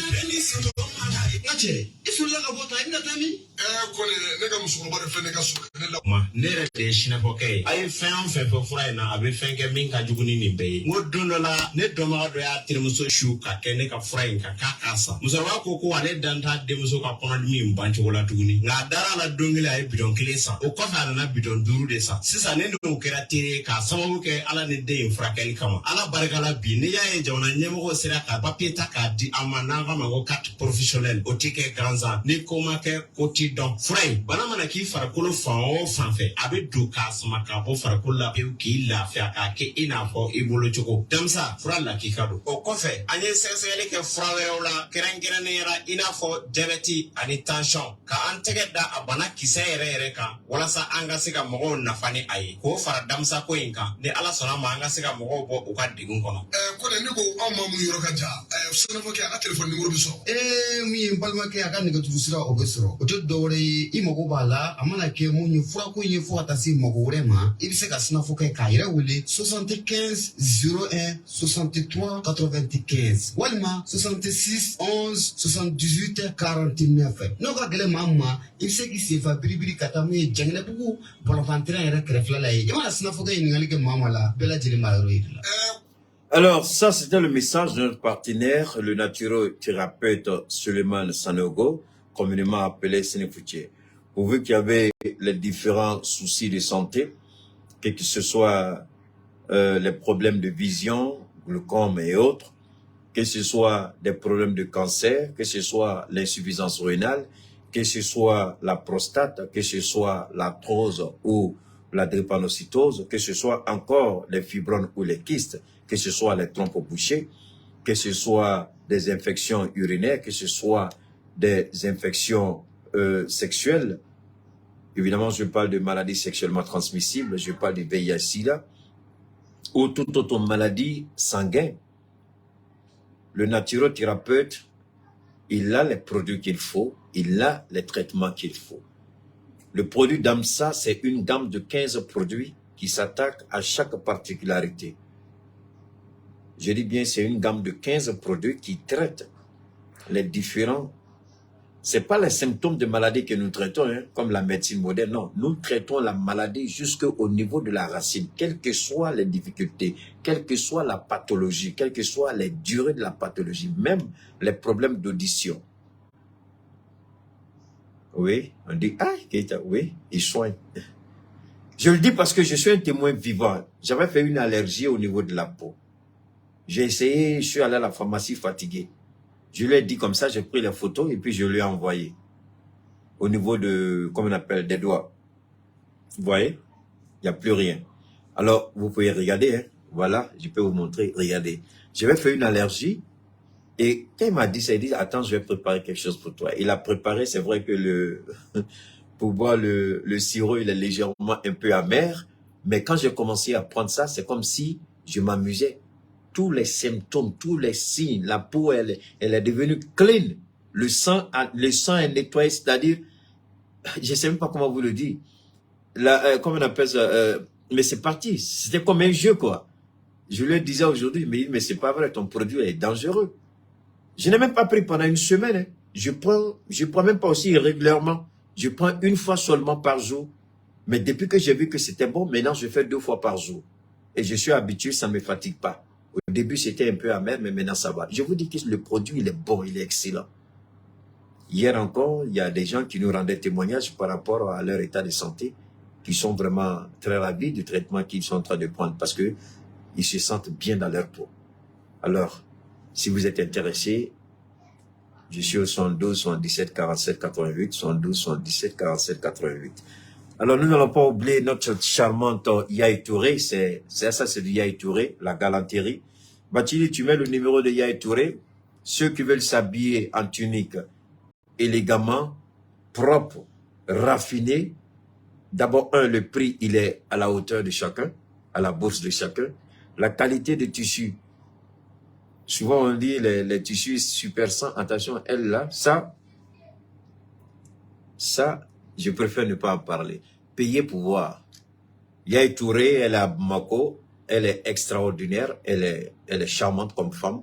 [SPEAKER 2] Ne yɛrɛ de ye sinafɔkɛ ye a ye fɛn o fɛn fɔ fura in na a bɛ fɛn kɛ min ka jugu ni nin bɛɛ ye n ko don dɔ la ne dɔnbaga dɔ y'a terimuso su ka kɛ ne ka fura in kan k'a k'a san musokɔrɔba ko ale dan t'a denmuso ka kɔnɔdimi in ban cogo la tuguni nka a dara la don kelen a ye bidɔn 1 san o kɔfɛ a nana bidɔn 5 de san sisan ne n'o kɛra teri k'a sababu kɛ ala ni den in furakɛli kama ala barika la bi ne y'a ye jamana ɲɛmɔgɔw sera ka papiye ta k'a di an ma n'an k'a ma ko carte professionnelle o tɛ kɛ gansan ni ko ma kɛ ko t'i dɔn fura in bana mana k'i farikolo fan o fan fɛ a bɛ don k'a sama k'a bɔ farikolo la pewu k'i lafiya k'a kɛ i n'a fɔ i bolo cogo damisa fura lakika don o kɔfɛ an ye sɛgɛsɛgɛli kɛ fura wɛrɛw la kɛrɛnkɛrɛnnenya la i n'a fɔ diabète ani tension ka an tɛgɛ da a bana kisɛ yɛrɛ kan walasa an ka se ka mɔgɔw nafa ni a ye k'o fara damisa ko in kan ni ala sɔnna ma an ka se ka mɔgɔw bɔ u ka degun kɔnɔ.
[SPEAKER 3] ko ne ko anw ma mun yɔrɔ ka jan sɛnɛfɔkɛ a ka telefɔni nimoro bɛ sɔrɔ.
[SPEAKER 2] min ye n balimakɛ a ka nɛgɛjuru sira o bɛ sɔrɔ o tɛ dɔwɛrɛ ye i mago b'a la a mana kɛ mun ye furako ye fo ka taa se mago wɛrɛ ma i bɛ se ka sinafɔkɛ k'a yɛrɛ wele 75 01 63 95 walima 66 11 78 49 n'o ka gɛlɛn maa ma i bɛ se k'i senfa biribiri ka taa mun ye Janginɛbugu bɔlɔnfantɛrɛn yɛrɛ kɛrɛfɛla la ye i mana sinafɔkɛ ɲininkali kɛ maa ma la bɛɛ lajɛlen b'a yɔrɔ yira la.
[SPEAKER 1] Alors, ça, c'était le message de notre partenaire, le naturothérapeute Suleiman Sanogo, communément appelé Sénéfoutier. Pourvu qu'il y avait les différents soucis de santé, que ce soit les problèmes de vision, glaucome et autres, que ce soit des problèmes de cancer, que ce soit l'insuffisance rénale, que ce soit la prostate, que ce soit l'arthrose ou la drépanocytose, que ce soit encore les fibromes ou les kystes, que ce soit les trompes bouchées, que ce soit des infections urinaires, que ce soit des infections sexuelles. Évidemment, je parle de maladies sexuellement transmissibles, je parle du VIH-Sida, ou toute autre maladie sanguine. Le naturothérapeute, il a les produits qu'il faut, il a les traitements qu'il faut. Le produit DAMSA, c'est une gamme de 15 produits qui s'attaquent à chaque particularité. Je dis bien, c'est une gamme de 15 produits qui traitent les différents. Ce n'est pas les symptômes de maladie que nous traitons, hein, comme la médecine moderne, non. Nous traitons la maladie jusqu'au niveau de la racine, quelles que soient les difficultés, quelle que soit la pathologie, quelles que soient les durées de la pathologie, même les problèmes d'audition. Oui, on dit, ah, oui, il soigne. Je le dis parce que je suis un témoin vivant. J'avais fait une allergie au niveau de la peau. J'ai essayé, je suis allé à la pharmacie fatigué. Je lui ai dit comme ça, j'ai pris les photos et puis je lui ai envoyé. Au niveau de, comme on appelle, des doigts. Vous voyez? Il n'y a plus rien. Alors, vous pouvez regarder, hein. Voilà, je peux vous montrer, regardez. J'avais fait une allergie et quand il m'a dit ça, il dit, attends, je vais préparer quelque chose pour toi. Il a préparé, c'est vrai que pour boire le sirop, il est légèrement un peu amer, mais quand j'ai commencé à prendre ça, c'est comme si je m'amusais. Tous les symptômes, tous les signes, la peau, elle est devenue clean. Le sang est nettoyé, c'est-à-dire, je ne sais même pas comment vous le dire. Comment on appelle ça, mais c'est parti. C'était comme un jeu, quoi. Je lui disais aujourd'hui, mais c'est pas vrai, ton produit est dangereux. Je n'ai même pas pris pendant une semaine. Hein. Je prends même pas aussi régulièrement. Je prends une fois seulement par jour. Mais depuis que j'ai vu que c'était bon, maintenant je fais 2 fois par jour. Et je suis habitué, ça ne me fatigue pas. Au début, c'était un peu amer, mais maintenant, ça va. Je vous dis que le produit, il est bon, il est excellent. Hier encore, il y a des gens qui nous rendaient témoignage par rapport à leur état de santé, qui sont vraiment très ravis du traitement qu'ils sont en train de prendre parce qu'ils se sentent bien dans leur peau. Alors, Si vous êtes intéressé, je suis au 72 77 47 88, 72 77 47 88. Alors, nous n'allons pas oublier notre charmante Yaye Touré. C'est du Yaye Touré, la galanterie. Bathily, tu mets le numéro de Yaye Touré. Ceux qui veulent s'habiller en tunique élégamment, propre, raffiné. D'abord, le prix, il est à la hauteur de chacun, à la bourse de chacun. La qualité de tissu. Souvent, on dit les tissus super 100. Attention, elle là, ça, je préfère ne pas en parler. Payer pour voir. Yaye Touré, elle est à Bamako, elle est extraordinaire, elle est charmante comme femme.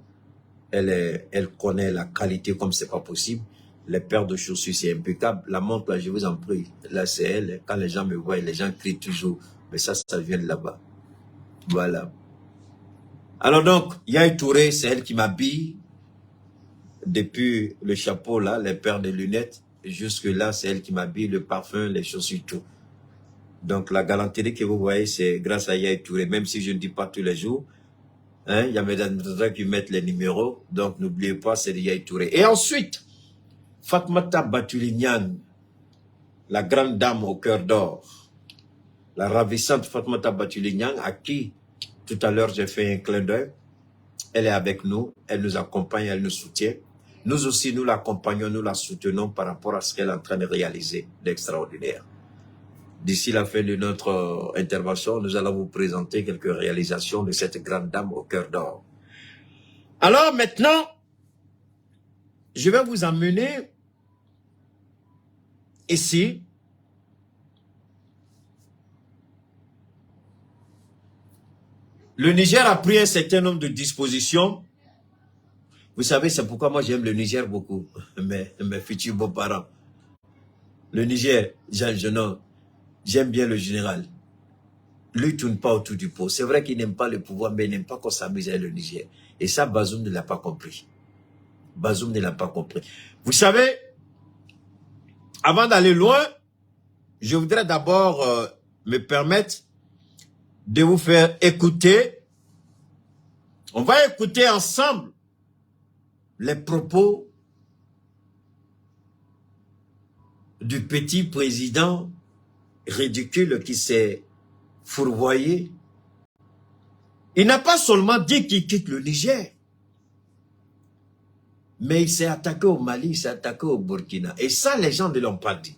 [SPEAKER 1] Elle connaît la qualité comme c'est pas possible. Les paires de chaussures, c'est impeccable. La montre, là, je vous en prie, là, c'est elle. Quand les gens me voient, les gens crient toujours. Mais ça vient de là-bas. Voilà. Alors donc, Yaye Touré, c'est elle qui m'habille. Depuis le chapeau, là, les paires de lunettes, jusque là, c'est elle qui m'habille, le parfum, les chaussures, tout. Donc, la galanterie que vous voyez, c'est grâce à Yaye Touré. Même si je ne dis pas tous les jours, hein, il y a mes administrateurs qui mettent les numéros. Donc, n'oubliez pas, c'est de Yaye Touré. Et ensuite, Fatmata Bathily Niang, la grande dame au cœur d'or. La ravissante Fatmata Bathily Niang, à qui, tout à l'heure, j'ai fait un clin d'œil. Elle est avec nous, elle nous accompagne, elle nous soutient. Nous aussi, nous l'accompagnons, nous la soutenons par rapport à ce qu'elle est en train de réaliser d'extraordinaire. D'ici la fin de notre intervention, nous allons vous présenter quelques réalisations de cette grande dame au cœur d'or. Alors maintenant, je vais vous emmener ici. Le Niger a pris un certain nombre de dispositions. Vous savez, c'est pourquoi moi j'aime le Niger beaucoup, mes futurs beaux-parents. Le Niger, j'aime bien le général. Lui, il ne tourne pas autour du pot. C'est vrai qu'il n'aime pas le pouvoir, mais il n'aime pas qu'on s'amuse avec le Niger. Et ça, Bazoum ne l'a pas compris. Bazoum ne l'a pas compris. Vous savez, avant d'aller loin, je voudrais d'abord me permettre de vous faire écouter. On va écouter ensemble les propos du petit président ridicule qui s'est fourvoyé. Il n'a pas seulement dit qu'il quitte le Niger, mais il s'est attaqué au Mali, il s'est attaqué au Burkina. Et ça, les gens ne l'ont pas dit.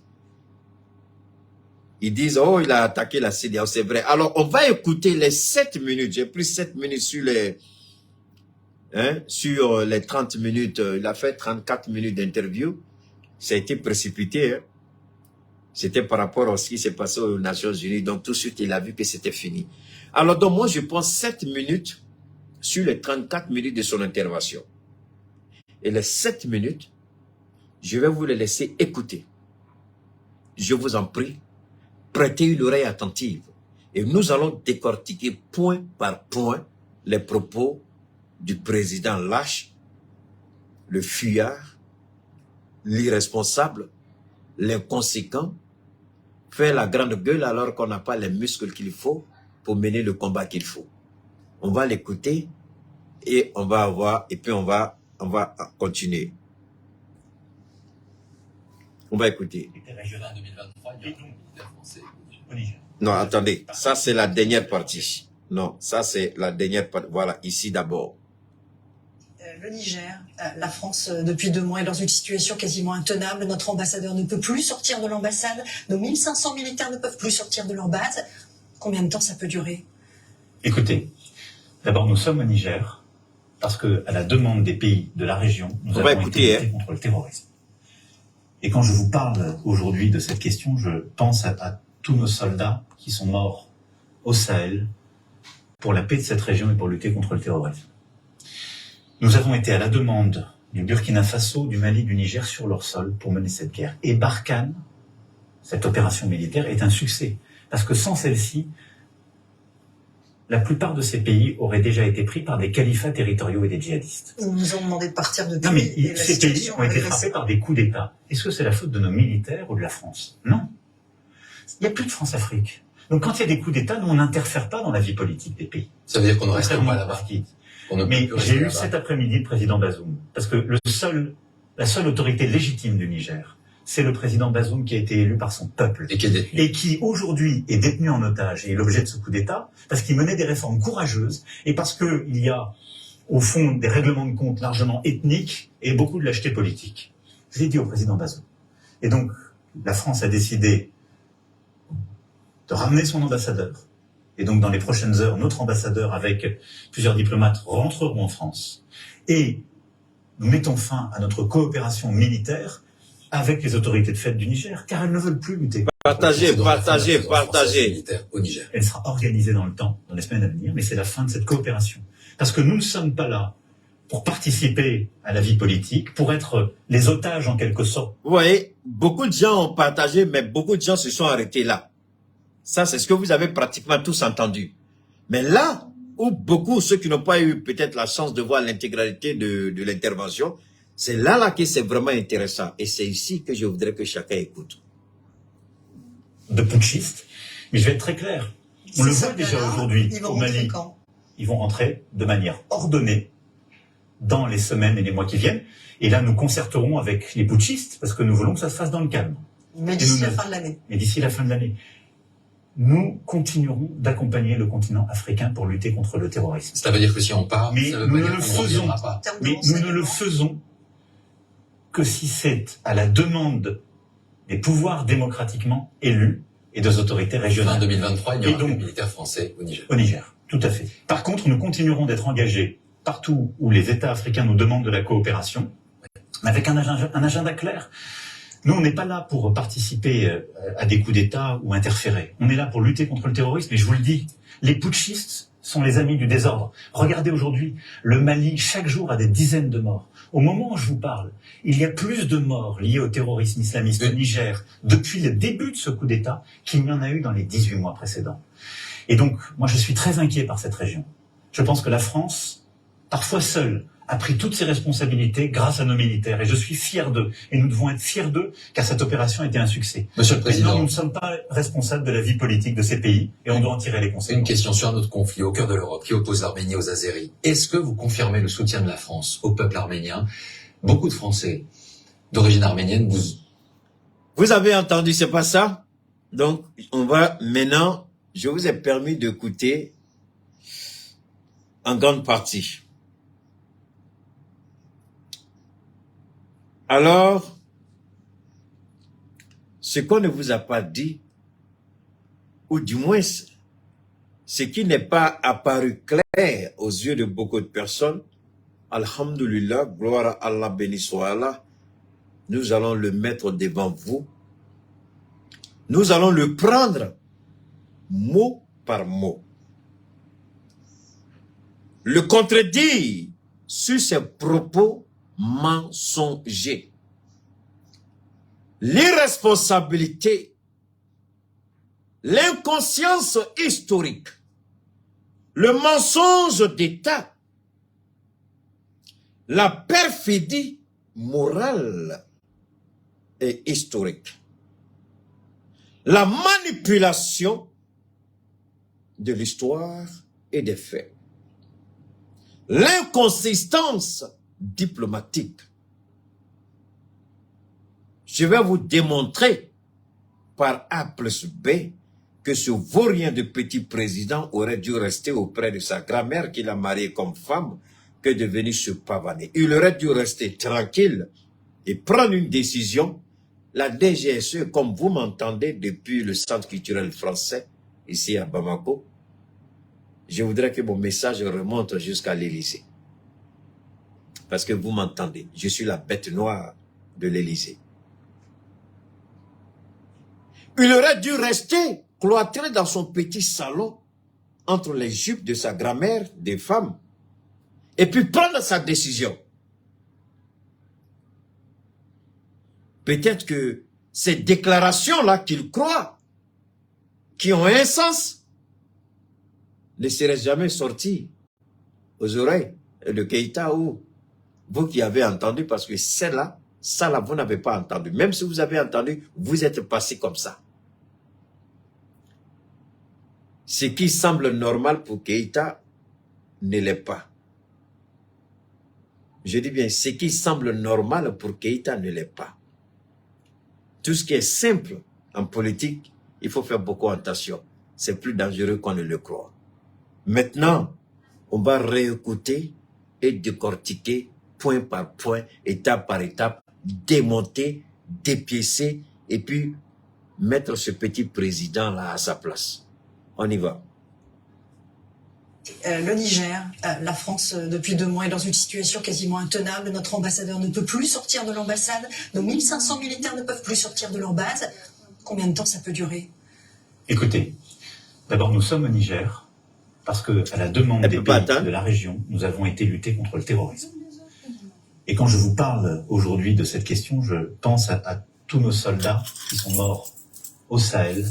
[SPEAKER 1] Ils disent, oh, il a attaqué la CEDEAO, c'est vrai. Alors, on va écouter les 7 minutes. J'ai pris 7 minutes sur les 30 minutes. Il a fait 34 minutes d'interview. Ça a été précipité. Hein. C'était par rapport à ce qui s'est passé aux Nations Unies. Donc, tout de suite, il a vu que c'était fini. Alors, donc, moi, je prends 7 minutes sur les 34 minutes de son intervention. Et les 7 minutes, je vais vous les laisser écouter. Je vous en prie. Prêtez une oreille attentive et nous allons décortiquer point par point les propos du président lâche, le fuyard, l'irresponsable, l'inconséquent, faire la grande gueule alors qu'on n'a pas les muscles qu'il faut pour mener le combat qu'il faut. On va l'écouter et on va voir et puis on va continuer. On va écouter.
[SPEAKER 4] Régional 2023, il y a un militaire français au Niger.
[SPEAKER 1] Non, attendez, ça c'est la dernière partie. Non, ça c'est la dernière partie. Voilà, ici d'abord.
[SPEAKER 5] Le Niger, la France, depuis 2 mois, est dans une situation quasiment intenable. Notre ambassadeur ne peut plus sortir de l'ambassade. Nos 1500 militaires ne peuvent plus sortir de leur base. Combien de temps ça peut durer?
[SPEAKER 4] Écoutez, d'abord nous sommes au Niger parce que, à la demande des pays de la région, nous avons été luttés contre le terrorisme. Et quand je vous parle aujourd'hui de cette question, je pense à tous nos soldats qui sont morts au Sahel pour la paix de cette région et pour lutter contre le terrorisme. Nous avons été à la demande du Burkina Faso, du Mali, du Niger sur leur sol pour mener cette guerre. Et Barkhane, cette opération militaire, est un succès. Parce que sans celle-ci, la plupart de ces pays auraient déjà été pris par des califats territoriaux et des djihadistes.
[SPEAKER 5] Ils nous ont demandé de partir de
[SPEAKER 4] Non, mais ces pays ont été frappés par des coups d'État. Est-ce que c'est la faute de nos militaires ou de la France? Non. Il n'y a plus de France-Afrique. Donc quand il y a des coups d'État, nous, on n'interfère pas dans la vie politique des pays.
[SPEAKER 6] Ça veut dire qu'on ne reste pas là-bas.
[SPEAKER 4] Mais j'ai eu cet après-midi le président Bazoum, parce que la seule autorité légitime du Niger, c'est le président Bazoum qui a été élu par son peuple. Et qui aujourd'hui est détenu en otage et est l'objet de ce coup d'État, parce qu'il menait des réformes courageuses, et parce qu'il y a, au fond, des règlements de compte largement ethniques et beaucoup de lâcheté politique. Je l'ai dit au président Bazoum. Et donc, la France a décidé de ramener son ambassadeur. Et donc, dans les prochaines heures, notre ambassadeur, avec plusieurs diplomates, rentreront en France. Et nous mettons fin à notre coopération militaire avec les autorités de fait du Niger, car elles ne veulent plus lutter.
[SPEAKER 1] Partagez.
[SPEAKER 6] Au Niger.
[SPEAKER 4] Elle sera organisée dans le temps, dans les semaines à venir, mais c'est la fin de cette coopération. Parce que nous ne sommes pas là pour participer à la vie politique, pour être les otages en quelque sorte.
[SPEAKER 1] Vous voyez, beaucoup de gens ont partagé, mais beaucoup de gens se sont arrêtés là. Ça, c'est ce que vous avez pratiquement tous entendu. Mais là, où beaucoup, ceux qui n'ont pas eu peut-être la chance de voir l'intégralité de l'intervention, c'est là que c'est vraiment intéressant. Et c'est ici que je voudrais que chacun écoute.
[SPEAKER 4] De putschistes. Mais je vais être très clair. On le voit déjà aujourd'hui au Mali. Ils vont rentrer de manière ordonnée dans les semaines et les mois qui viennent. Et là, nous concerterons avec les putschistes, parce que nous voulons que ça se fasse dans le calme.
[SPEAKER 5] Mais d'ici la fin de l'année.
[SPEAKER 4] Mais d'ici la fin de l'année. Nous continuerons d'accompagner le continent africain pour lutter contre le terrorisme.
[SPEAKER 6] Ça veut dire que si on part,
[SPEAKER 4] mais
[SPEAKER 6] ça veut
[SPEAKER 4] nous
[SPEAKER 6] pas
[SPEAKER 4] ne
[SPEAKER 6] dire
[SPEAKER 4] le
[SPEAKER 6] qu'on
[SPEAKER 4] faisons
[SPEAKER 6] pas.
[SPEAKER 4] Mais nous ne le faisons que si c'est à la demande des pouvoirs démocratiquement élus et des autorités régionales.
[SPEAKER 6] Fin 2023, il y aura un militaire français au Niger.
[SPEAKER 4] Au Niger, tout à fait. Par contre, nous continuerons d'être engagés partout où les États africains nous demandent de la coopération, avec un agenda clair. Nous, on n'est pas là pour participer à des coups d'État ou interférer. On est là pour lutter contre le terrorisme. Et je vous le dis, les putschistes sont les amis du désordre. Regardez aujourd'hui, le Mali, chaque jour, a des dizaines de morts. Au moment où je vous parle, il y a plus de morts liés au terrorisme islamiste au Niger depuis le début de ce coup d'État qu'il n'y en a eu dans les 18 mois précédents. Et donc, moi, je suis très inquiet par cette région. Je pense que la France, parfois seule, a pris toutes ses responsabilités grâce à nos militaires. Et je suis fier d'eux. Et nous devons être fiers d'eux, car cette opération a été un succès.
[SPEAKER 6] Monsieur le Président.
[SPEAKER 4] Maintenant, nous ne sommes pas responsables de la vie politique de ces pays, et on doit en tirer les conséquences.
[SPEAKER 6] Une question sur un autre conflit au cœur de l'Europe qui oppose l'Arménie aux Azéris. Est-ce que vous confirmez le soutien de la France au peuple arménien? Beaucoup de Français d'origine arménienne
[SPEAKER 1] Vous avez entendu, c'est pas ça? Donc, on va maintenant, je vous ai permis d'écouter en grande partie. Alors, ce qu'on ne vous a pas dit, ou du moins, ce qui n'est pas apparu clair aux yeux de beaucoup de personnes, alhamdulillah, gloire à Allah, béni soit Allah, nous allons le mettre devant vous. Nous allons le prendre mot par mot. Le contredire sur ses propos mensongers. L'irresponsabilité, l'inconscience historique, le mensonge d'État, la perfidie morale et historique, la manipulation de l'histoire et des faits, l'inconsistance diplomatique. Je vais vous démontrer par A plus B que ce vaurien de petit président aurait dû rester auprès de sa grand-mère qu'il a mariée comme femme que de venir se pavaner. Il aurait dû rester tranquille et prendre une décision. La DGSE, comme vous m'entendez depuis le Centre culturel français, ici à Bamako, je voudrais que mon message remonte jusqu'à l'Élysée. Parce que vous m'entendez, je suis la bête noire de l'Élysée. Il aurait dû rester cloîtré dans son petit salon entre les jupes de sa grand-mère, des femmes, et puis prendre sa décision. Peut-être que ces déclarations-là qu'il croit, qui ont un sens, ne seraient jamais sorties aux oreilles de Keïta ou vous qui avez entendu, parce que celle-là, ça là, vous n'avez pas entendu. Même si vous avez entendu, vous êtes passé comme ça. Ce qui semble normal pour Keïta ne l'est pas. Je dis bien, ce qui semble normal pour Keïta ne l'est pas. Tout ce qui est simple en politique, il faut faire beaucoup attention. C'est plus dangereux qu'on ne le croit. Maintenant, on va réécouter et décortiquer point par point, étape par étape, démonter, dépiécer et puis mettre ce petit président-là à sa place. On y va.
[SPEAKER 5] Le Niger, la France, depuis 2 mois, est dans une situation quasiment intenable. Notre ambassadeur ne peut plus sortir de l'ambassade. Nos 1500 militaires ne peuvent plus sortir de leur base. Combien de temps ça peut durer?
[SPEAKER 4] Écoutez, d'abord nous sommes au Niger parce que, à la demande des pays de la région, nous avons été lutter contre le terrorisme. Et quand je vous parle aujourd'hui de cette question, je pense à tous nos soldats qui sont morts au Sahel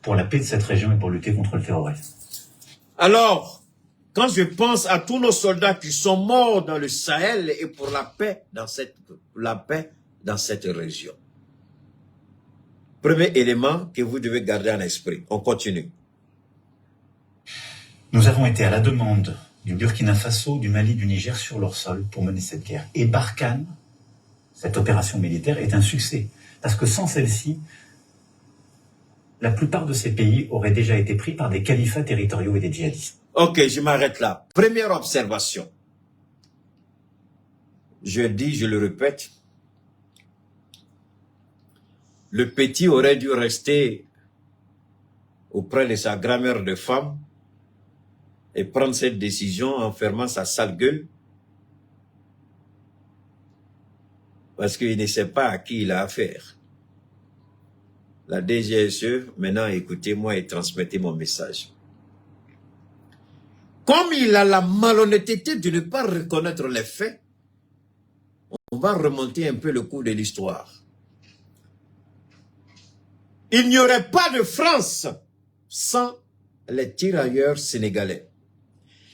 [SPEAKER 4] pour la paix de cette région et pour lutter contre le terrorisme.
[SPEAKER 1] Alors, quand je pense à tous nos soldats qui sont morts dans le Sahel et pour la paix dans cette région. Premier élément que vous devez garder en esprit. On continue.
[SPEAKER 4] Nous avons été à la demande du Burkina Faso, du Mali, du Niger sur leur sol pour mener cette guerre. Et Barkhane, cette opération militaire, est un succès. Parce que sans celle-ci, la plupart de ces pays auraient déjà été pris par des califats territoriaux et des djihadistes.
[SPEAKER 1] Ok, je m'arrête là. Première observation. Je dis, je le répète. Le petit aurait dû rester auprès de sa grand-mère de femme et prendre cette décision en fermant sa sale gueule. Parce qu'il ne sait pas à qui il a affaire. La DGSE, maintenant écoutez-moi et transmettez mon message. Comme il a la malhonnêteté de ne pas reconnaître les faits, on va remonter un peu le cours de l'histoire. Il n'y aurait pas de France sans les tirailleurs sénégalais.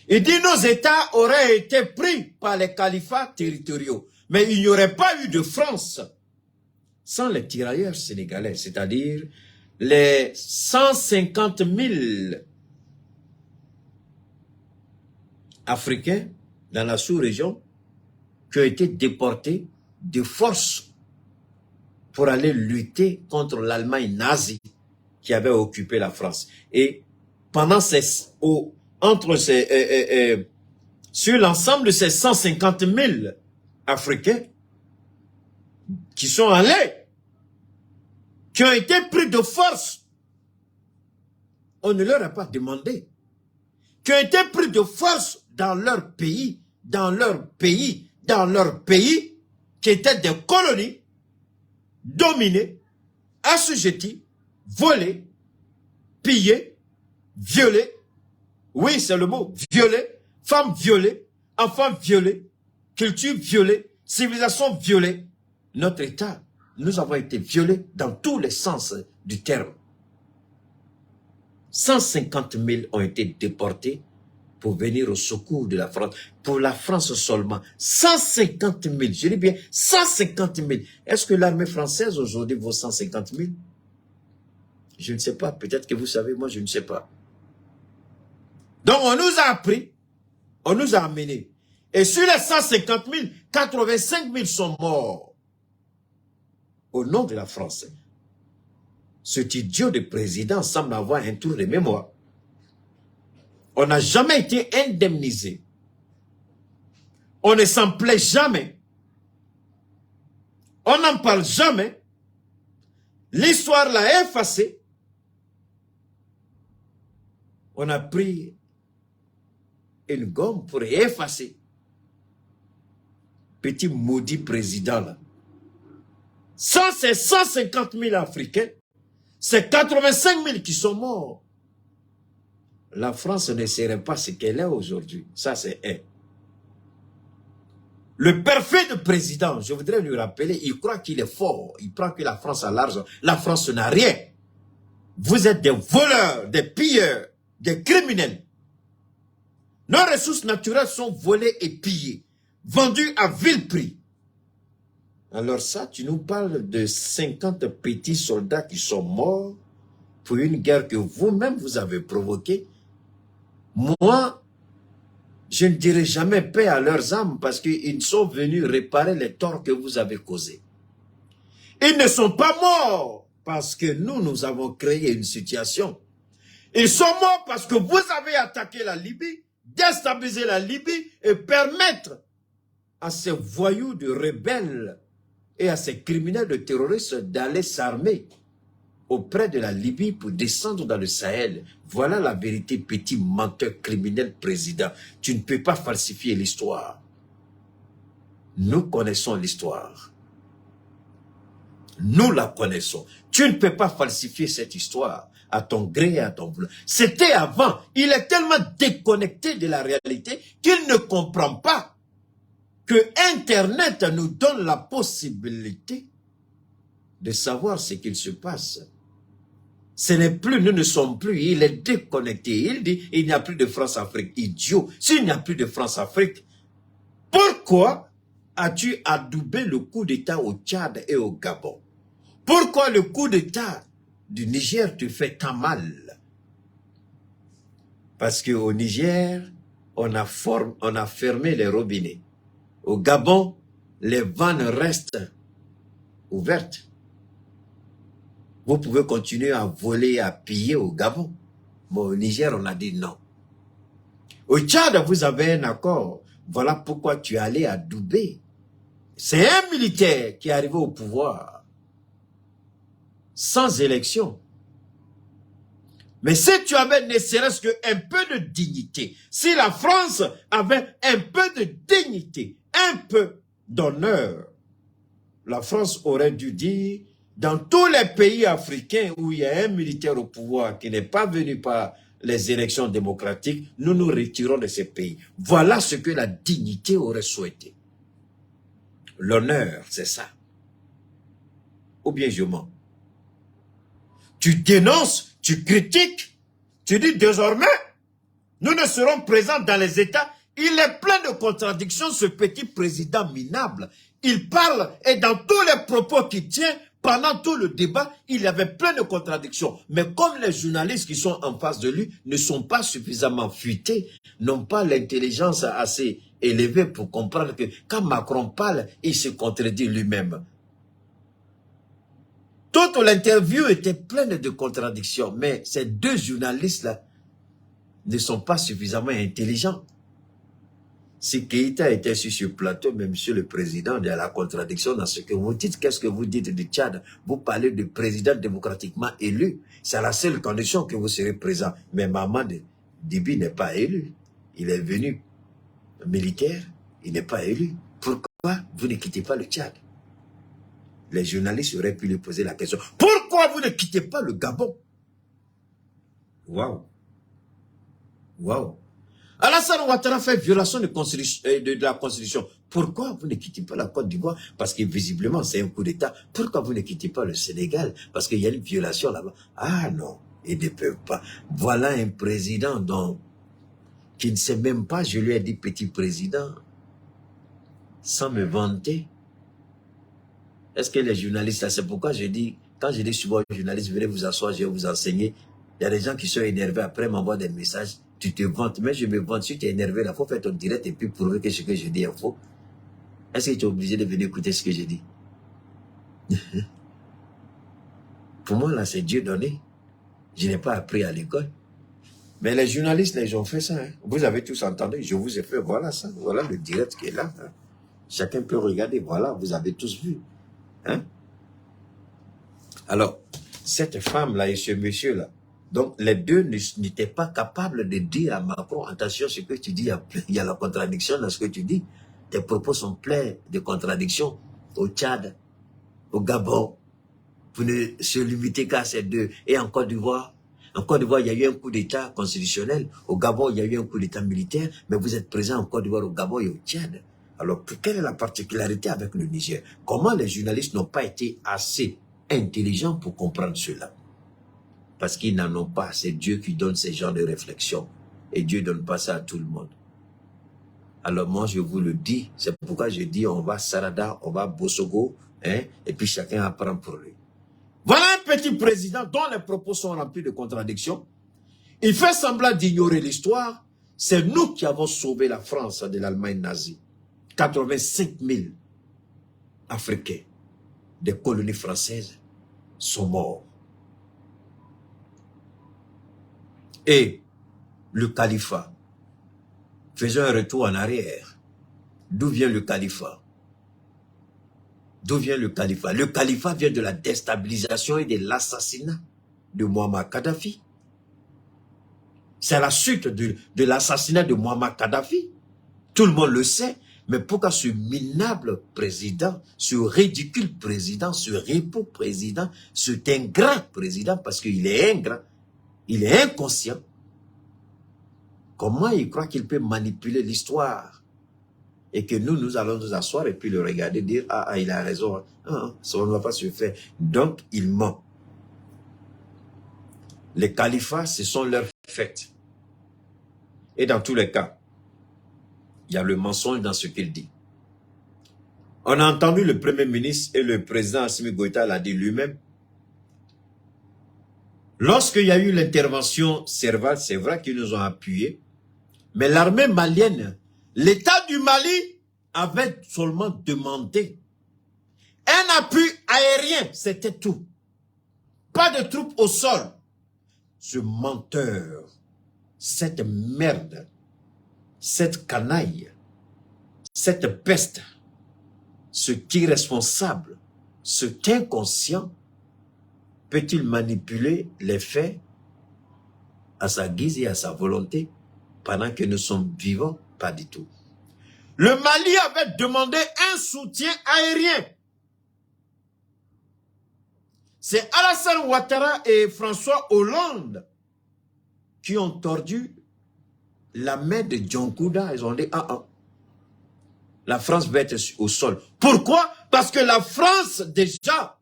[SPEAKER 1] Il dit nos États auraient été pris par les califats territoriaux, mais il n'y aurait pas eu de France sans les tirailleurs sénégalais, c'est-à-dire les 150 000 Africains dans la sous-région qui ont été déportés de force pour aller lutter contre l'Allemagne nazie qui avait occupé la France. Et pendant sur l'ensemble de ces 150 000 Africains qui sont allés, qui ont été pris de force, on ne leur a pas demandé, qui ont été pris de force dans leur pays, qui étaient des colonies, dominées, assujetties, volées, pillées, violées, oui c'est le mot, violées, femmes violées, enfants violés, culture violée, civilisation violée. Notre État, nous avons été violés dans tous les sens du terme. 150 000 ont été déportés pour venir au secours de la France. Pour la France seulement, 150 000, je dis bien 150 000. Est-ce que l'armée française aujourd'hui vaut 150 000? Je ne sais pas, peut-être que vous savez, moi je ne sais pas. Donc on nous a appris, on nous a amenés. Et sur les 150 000, 85 000 sont morts au nom de la France. Cet idiot de président semble avoir un tour de mémoire. On n'a jamais été indemnisé. On ne s'en plaît jamais. On n'en parle jamais. L'histoire l'a effacée. On a pris une gomme pour effacer. Petit maudit président là. Sans ces 150 000 Africains, c'est 85 000 qui sont morts. La France ne serait pas ce qu'elle est aujourd'hui. Ça, c'est un. Le perfide président, je voudrais lui rappeler, il croit qu'il est fort. Il croit que la France a l'argent. La France n'a rien. Vous êtes des voleurs, des pilleurs, des criminels. Nos ressources naturelles sont volées et pillées, vendues à vil prix. Alors ça, tu nous parles de 50 petits soldats qui sont morts pour une guerre que vous-même vous avez provoquée. Moi, je ne dirai jamais paix à leurs âmes parce qu'ils sont venus réparer les torts que vous avez causés. Ils ne sont pas morts parce que nous avons créé une situation. Ils sont morts parce que vous avez attaqué la Libye, déstabilisé la Libye et permettre à ces voyous de rebelles et à ces criminels de terroristes d'aller s'armer auprès de la Libye pour descendre dans le Sahel. Voilà la vérité, petit menteur criminel président. Tu ne peux pas falsifier l'histoire. Nous connaissons l'histoire. Nous la connaissons. Tu ne peux pas falsifier cette histoire à ton gré et à ton vouloir. C'était avant. Il est tellement déconnecté de la réalité qu'il ne comprend pas que Internet nous donne la possibilité de savoir ce qu'il se passe. Ce n'est plus, nous ne sommes plus, il est déconnecté. Il dit, il n'y a plus de France-Afrique. Idiot. S'il n'y a plus de France-Afrique, pourquoi as-tu adoubé le coup d'État au Tchad et au Gabon? Pourquoi le coup d'État du Niger te fait tant mal? Parce qu'au Niger, on a fermé les robinets. Au Gabon, les vannes restent ouvertes. Vous pouvez continuer à voler, à piller au Gabon. Mais au Niger, on a dit non. Au Tchad, vous avez un accord. Voilà pourquoi tu es allé à Doubé. C'est un militaire qui est arrivé au pouvoir. Sans élection. Mais si tu avais ne serait-ce qu'un peu de dignité, si la France avait un peu de dignité, un peu d'honneur, la France aurait dû dire, dans tous les pays africains où il y a un militaire au pouvoir qui n'est pas venu par les élections démocratiques, nous nous retirons de ces pays. Voilà ce que la dignité aurait souhaité. L'honneur, c'est ça. Ou bien je mens. Tu dénonces, tu critiques, tu dis désormais, nous ne serons présents dans les États. Il est plein de contradictions, ce petit président minable. Il parle et dans tous les propos qu'il tient, pendant tout le débat, il y avait plein de contradictions. Mais comme les journalistes qui sont en face de lui ne sont pas suffisamment fuités, n'ont pas l'intelligence assez élevée pour comprendre que quand Macron parle, il se contredit lui-même. Toute l'interview était pleine de contradictions, mais ces deux journalistes-là ne sont pas suffisamment intelligents. Si Keïta était sur ce plateau, mais monsieur le président, il y a la contradiction dans ce que vous dites. Qu'est-ce que vous dites du Tchad? Vous parlez de président démocratiquement élu. C'est la seule condition que vous serez présent. Mais Mamad Déby n'est pas élu. Il est venu militaire, il n'est pas élu. Pourquoi vous ne quittez pas le Tchad? Les journalistes auraient pu lui poser la question. Pourquoi vous ne quittez pas le Gabon? Waouh. Waouh. Alassane Ouattara fait violation de la Constitution. Pourquoi vous ne quittez pas la Côte d'Ivoire? Parce que visiblement, c'est un coup d'État. Pourquoi vous ne quittez pas le Sénégal? Parce qu'il y a une violation là-bas. Ah non, ils ne peuvent pas. Voilà un président qui ne sait même pas, je lui ai dit petit président, sans me vanter. Est-ce que les journalistes, c'est pourquoi je dis, quand je dis souvent aux journalistes, venez vous asseoir, je vais vous enseigner. Il y a des gens qui sont énervés, après m'envoient des messages. Tu te vantes, mais je me vante. Si tu es énervé, il faut faire ton direct et puis prouver que ce que je dis est faux. Est-ce que tu es obligé de venir écouter ce que je dis? Pour moi, là, c'est Dieu donné. Je n'ai pas appris à l'école. Mais les journalistes, ils ont fait ça. Hein. Vous avez tous entendu. Je vous ai fait, voilà ça. Voilà le direct qui est là. Hein. Chacun peut regarder. Voilà, vous avez tous vu. Hein? Alors, cette femme-là et ce monsieur-là, donc, les deux n'étaient pas capables de dire à Macron, attention, ce que tu dis, il y a la contradiction dans ce que tu dis. Tes propos sont pleins de contradictions. Au Tchad, au Gabon, vous ne se limitez qu'à ces deux. Et en Côte d'Ivoire, il y a eu un coup d'État constitutionnel. Au Gabon, il y a eu un coup d'État militaire. Mais vous êtes présents en Côte d'Ivoire, au Gabon et au Tchad. Alors, quelle est la particularité avec le Niger? Comment les journalistes n'ont pas été assez intelligents pour comprendre cela? Parce qu'ils n'en ont pas. C'est Dieu qui donne ces genres de réflexions. Et Dieu ne donne pas ça à tout le monde. Alors moi, je vous le dis. C'est pourquoi je dis, on va Sarada, on va Bosogo, hein, et puis chacun apprend pour lui. Voilà un petit président dont les propos sont remplis de contradictions. Il fait semblant d'ignorer l'histoire. C'est nous qui avons sauvé la France de l'Allemagne nazie. 85 000 Africains des colonies françaises sont morts. Et le califat, faisons un retour en arrière. D'où vient le califat? D'où vient le califat? Le califat vient de la déstabilisation et de l'assassinat de Muammar Kadhafi. C'est la suite de l'assassinat de Muammar Kadhafi. Tout le monde le sait. Mais pourquoi ce minable président, ce ridicule président, ce ripou président, cet ingrat président, parce qu'il est ingrat, il est inconscient. Comment il croit qu'il peut manipuler l'histoire? Et que nous allons nous asseoir et puis le regarder, dire, ah, il a raison, ça ne va pas se faire. Donc, il ment. Les califats, ce sont leurs fêtes. Et dans tous les cas, il y a le mensonge dans ce qu'il dit. On a entendu le Premier ministre et le président Assimi Goïta l'a dit lui-même. Lorsqu'il y a eu l'intervention Serval, c'est vrai qu'ils nous ont appuyés, mais l'armée malienne, l'État du Mali avait seulement demandé un appui aérien, c'était tout. Pas de troupes au sol. Ce menteur, cette merde, cette canaille, cette peste, cet irresponsable, cet inconscient, peut-il manipuler les faits à sa guise et à sa volonté pendant que nous sommes vivants? Pas du tout. Le Mali avait demandé un soutien aérien. C'est Alassane Ouattara et François Hollande qui ont tordu la main de John Kouda. Ils ont dit, la France va être au sol. Pourquoi? Parce que la France, déjà,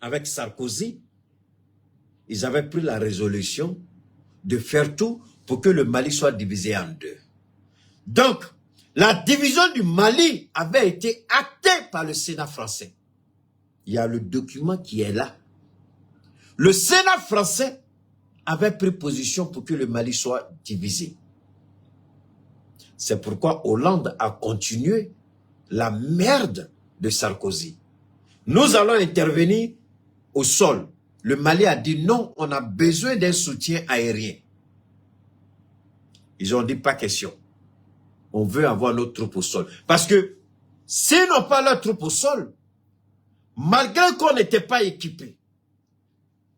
[SPEAKER 1] avec Sarkozy, ils avaient pris la résolution de faire tout pour que le Mali soit divisé en deux. Donc, la division du Mali avait été actée par le Sénat français. Il y a le document qui est là. Le Sénat français avait pris position pour que le Mali soit divisé. C'est pourquoi Hollande a continué la merde de Sarkozy. Nous allons intervenir au sol. Le Mali a dit non, on a besoin d'un soutien aérien. Ils ont dit pas question. On veut avoir nos troupes au sol. Parce que s'ils n'ont pas leurs troupes au sol, malgré qu'on n'était pas équipé,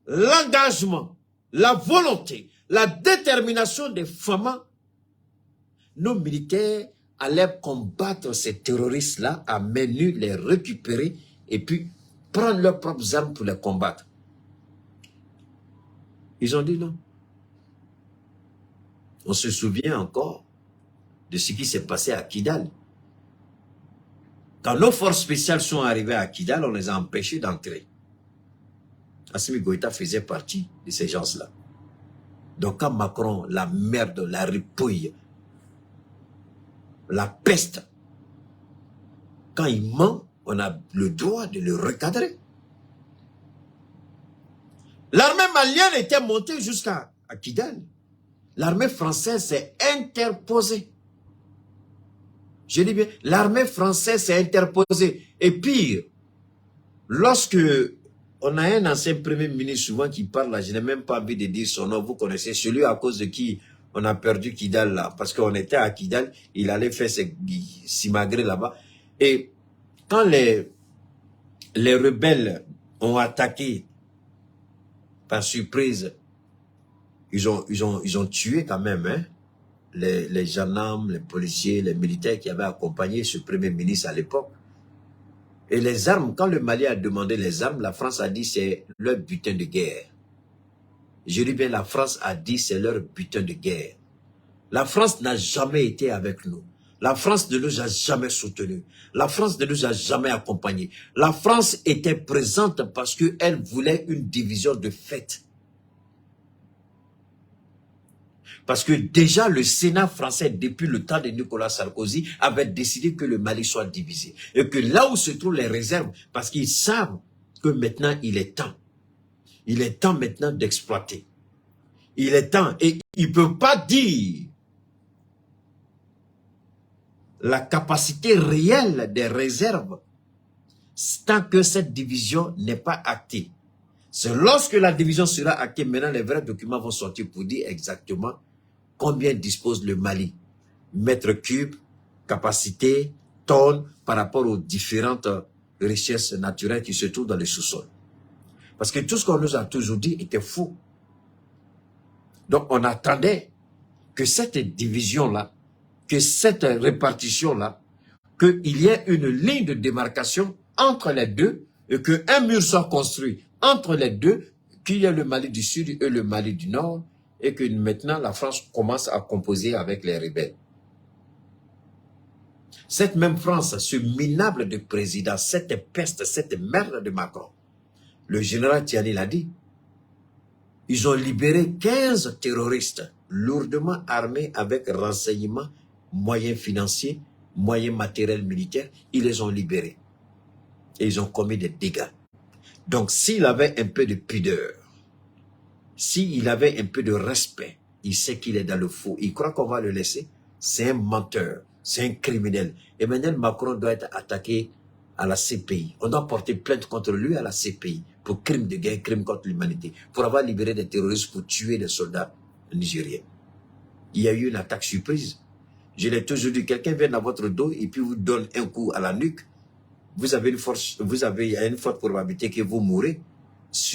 [SPEAKER 1] l'engagement, la volonté, la détermination des femmes, nos militaires allaient combattre ces terroristes-là à main nue, les récupérer et puis prendre leurs propres armes pour les combattre. Ils ont dit non. On se souvient encore de ce qui s'est passé à Kidal. Quand nos forces spéciales sont arrivées à Kidal, on les a empêchés d'entrer. Assimi Goïta faisait partie de ces gens-là. Donc quand Macron, la merde, la ripouille, la peste, quand il ment, on a le droit de le recadrer. L'armée malienne était montée jusqu'à Kidal. L'armée française s'est interposée. Je dis bien, l'armée française s'est interposée. Et pire, lorsque on a un ancien premier ministre souvent qui parle là, je n'ai même pas envie de dire son nom, vous connaissez, celui à cause de qui on a perdu Kidal là, parce qu'on était à Kidal, il allait faire ses simagrées là-bas. Et quand les rebelles ont attaqué par surprise, ils ont tué quand même, hein, les gendarmes, les policiers, les militaires qui avaient accompagné ce premier ministre à l'époque. Et les armes, quand le Mali a demandé les armes, la France a dit c'est leur butin de guerre. Je dis bien, la France a dit c'est leur butin de guerre. La France n'a jamais été avec nous. La France ne nous a jamais soutenus. La France ne nous a jamais accompagnés. La France était présente parce qu'elle voulait une division de fait. Parce que déjà le Sénat français, depuis le temps de Nicolas Sarkozy, avait décidé que le Mali soit divisé. Et que là où se trouvent les réserves, parce qu'ils savent que maintenant il est temps. Il est temps maintenant d'exploiter. Il est temps. Et ils ne peuvent pas dire la capacité réelle des réserves tant que cette division n'est pas actée. C'est lorsque la division sera actée, maintenant les vrais documents vont sortir pour dire exactement combien dispose le Mali. Mètres cubes, capacité, tonnes, par rapport aux différentes richesses naturelles qui se trouvent dans le sous-sol. Parce que tout ce qu'on nous a toujours dit était faux. Donc on attendait que cette division-là, que cette répartition-là, qu'il y ait une ligne de démarcation entre les deux et qu'un mur soit construit entre les deux, qu'il y ait le Mali du Sud et le Mali du Nord, et que maintenant la France commence à composer avec les rebelles. Cette même France, ce minable de président, cette peste, cette merde de Macron, le général Tiani l'a dit, ils ont libéré 15 terroristes lourdement armés avec renseignements, moyens financiers, moyens matériels militaires, ils les ont libérés. Et ils ont commis des dégâts. Donc s'il avait un peu de pudeur, s'il avait un peu de respect, il sait qu'il est dans le faux, il croit qu'on va le laisser, c'est un menteur, c'est un criminel. Emmanuel Macron doit être attaqué à la CPI. On doit porter plainte contre lui à la CPI pour crime de guerre, crime contre l'humanité, pour avoir libéré des terroristes, pour tuer des soldats nigériens. Il y a eu une attaque surprise. Je l'ai toujours dit, quelqu'un vient dans votre dos et puis vous donne un coup à la nuque. Vous avez une forte probabilité que vous mourrez.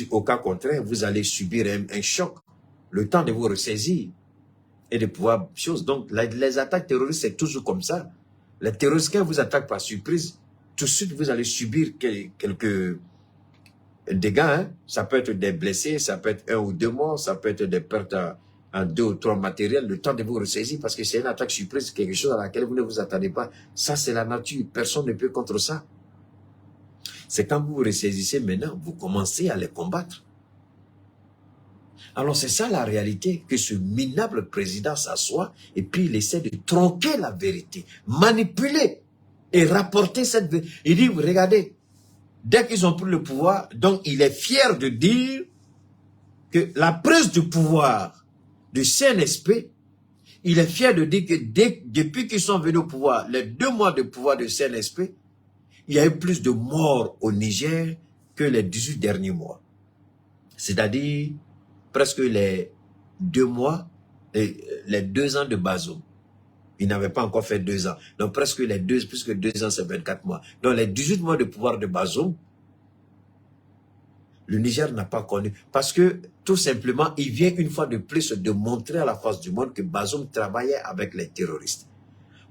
[SPEAKER 1] Au cas contraire, vous allez subir un choc. Le temps de vous ressaisir et de pouvoir chose. Donc, les attaques terroristes, c'est toujours comme ça. Les terroristes, quand vous attaquent par surprise, tout de suite, vous allez subir quelques dégâts. Hein? Ça peut être des blessés, ça peut être 1 ou 2 morts, ça peut être des pertes en 2 ou 3 matériels. Le temps de vous ressaisir parce que c'est une attaque surprise, quelque chose à laquelle vous ne vous attendez pas. Ça, c'est la nature. Personne ne peut contre ça. C'est quand vous vous ressaisissez maintenant, vous commencez à les combattre. Alors c'est ça la réalité, que ce minable président s'assoit et puis il essaie de tronquer la vérité, manipuler et rapporter cette vérité. Il dit, regardez, dès qu'ils ont pris le pouvoir, donc il est fier de dire que la prise du pouvoir du CNSP, il est fier de dire que depuis qu'ils sont venus au pouvoir, les 2 mois de pouvoir du CNSP, il y a eu plus de morts au Niger que les 18 derniers mois. C'est-à-dire presque les 2 mois, les 2 ans de Bazoum. Il n'avait pas encore fait 2 ans. Donc presque 2 ans, c'est 24 mois. Donc les 18 mois de pouvoir de Bazoum, le Niger n'a pas connu. Parce que tout simplement, il vient une fois de plus de montrer à la face du monde que Bazoum travaillait avec les terroristes.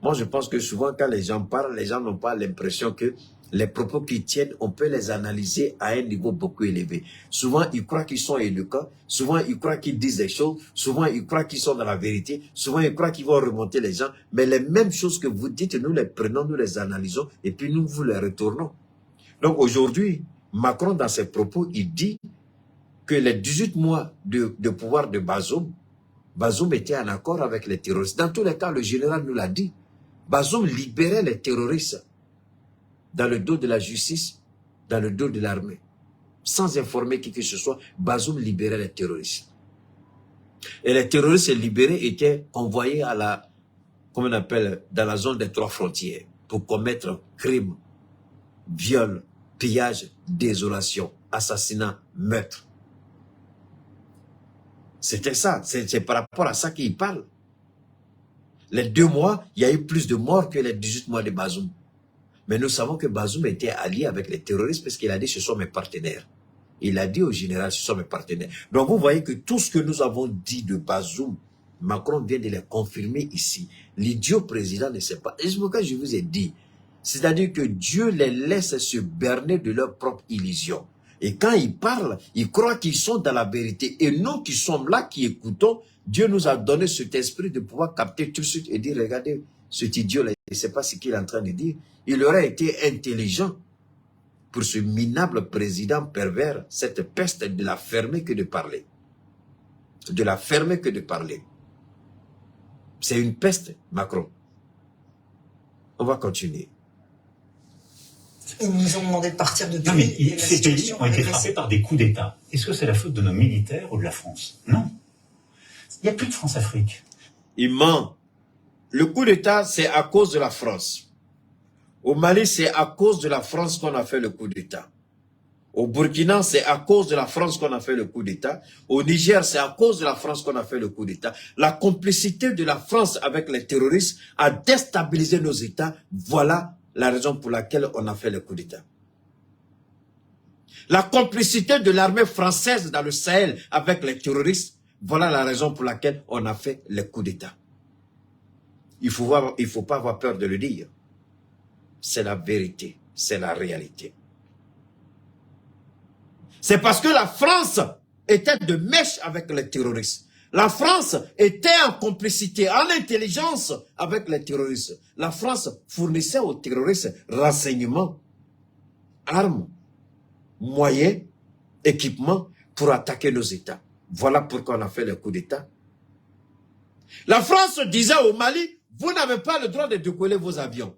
[SPEAKER 1] Moi, je pense que souvent, quand les gens parlent, les gens n'ont pas l'impression que les propos qu'ils tiennent, on peut les analyser à un niveau beaucoup élevé. Souvent, ils croient qu'ils sont éloquents. Souvent, ils croient qu'ils disent des choses. Souvent, ils croient qu'ils sont dans la vérité. Souvent, ils croient qu'ils vont remonter les gens. Mais les mêmes choses que vous dites, nous les prenons, nous les analysons et puis nous vous les retournons. Donc, aujourd'hui, Macron, dans ses propos, il dit que les 18 mois de pouvoir de Bazoum était en accord avec les terroristes. Dans tous les cas, le général nous l'a dit. Bazoum libérait les terroristes dans le dos de la justice, dans le dos de l'armée. Sans informer qui que ce soit, Bazoum libérait les terroristes. Et les terroristes libérés étaient envoyés à la, comment on appelle, dans la zone des 3 frontières pour commettre crimes, viols, pillage, désolation, assassinat, meurtre. C'était ça, c'est par rapport à ça qu'il parle. Les 2 mois, il y a eu plus de morts que les 18 mois de Bazoum. Mais nous savons que Bazoum était allié avec les terroristes parce qu'il a dit « ce sont mes partenaires ». Il a dit au général « ce sont mes partenaires ». Donc vous voyez que tout ce que nous avons dit de Bazoum, Macron vient de les confirmer ici. L'idiot président ne sait pas. Et c'est pourquoi je vous ai dit, c'est-à-dire que Dieu les laisse se berner de leur propre illusion. Et quand ils parlent, ils croient qu'ils sont dans la vérité. Et nous qui sommes là, qui écoutons, Dieu nous a donné cet esprit de pouvoir capter tout de suite et dire, regardez, cet idiot-là, il ne sait pas ce qu'il est en train de dire. Il aurait été intelligent pour ce minable président pervers, cette peste, de la fermer que de parler. De la fermer que de parler. C'est une peste, Macron. On va continuer.
[SPEAKER 5] Ils nous ont demandé de partir depuis.
[SPEAKER 4] Non, mais ces pays ont été frappés par des coups d'État. Est-ce que c'est la faute de nos militaires ou de la France? Non. Il n'y a plus de France-Afrique.
[SPEAKER 1] Il ment. le coup d'État, c'est à cause de la France. Au Mali, c'est à cause de la France qu'on a fait le coup d'État. Au Burkina, c'est à cause de la France qu'on a fait le coup d'État. Au Niger, c'est à cause de la France qu'on a fait le coup d'État. La complicité de la France avec les terroristes a déstabilisé nos États. Voilà la raison pour laquelle on a fait le coup d'État. La complicité de l'armée française dans le Sahel avec les terroristes, voilà la raison pour laquelle on a fait le coup d'État. Il faut pas avoir peur de le dire. C'est la vérité, c'est la réalité. C'est parce que la France était de mèche avec les terroristes. La France était en complicité, en intelligence avec les terroristes. La France fournissait aux terroristes renseignements, armes, moyens, équipements pour attaquer nos États. Voilà pourquoi on a fait le coup d'État. La France disait au Mali, vous n'avez pas le droit de décoller vos avions.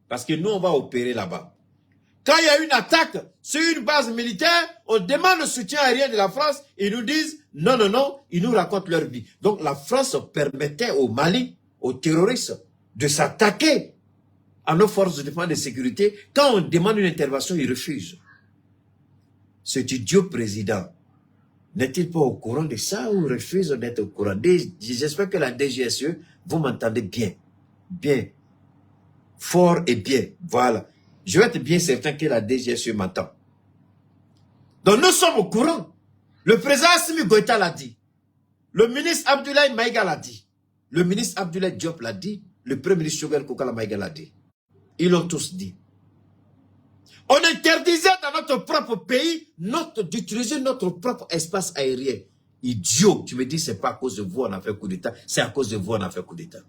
[SPEAKER 1] Parce que nous, on va opérer là-bas. Quand il y a une attaque sur une base militaire, on demande le soutien aérien de la France. Ils nous disent non, non, non, ils nous racontent leur vie. Donc la France permettait au Mali, aux terroristes, de s'attaquer à nos forces de défense et de sécurité. Quand on demande une intervention, ils refusent. Cet idiot président, n'est-il pas au courant de ça ou refuse d'être au courant? J'espère que la DGSE, vous m'entendez bien. Bien. Fort et bien. Voilà. Je vais être bien certain que la DGSE m'entend. Donc nous sommes au courant. Le président Assimi Goïta l'a dit. Le ministre Abdoulaye Maïga l'a dit. Le ministre Abdoulaye Diop l'a dit. Le premier ministre Choguel Kokala Maïga l'a dit. Ils l'ont tous dit. On interdisait dans notre propre pays d'utiliser notre propre espace aérien. Idiot, tu me dis c'est pas à cause de vous on a fait coup d'État, c'est à cause de vous on a fait coup d'État.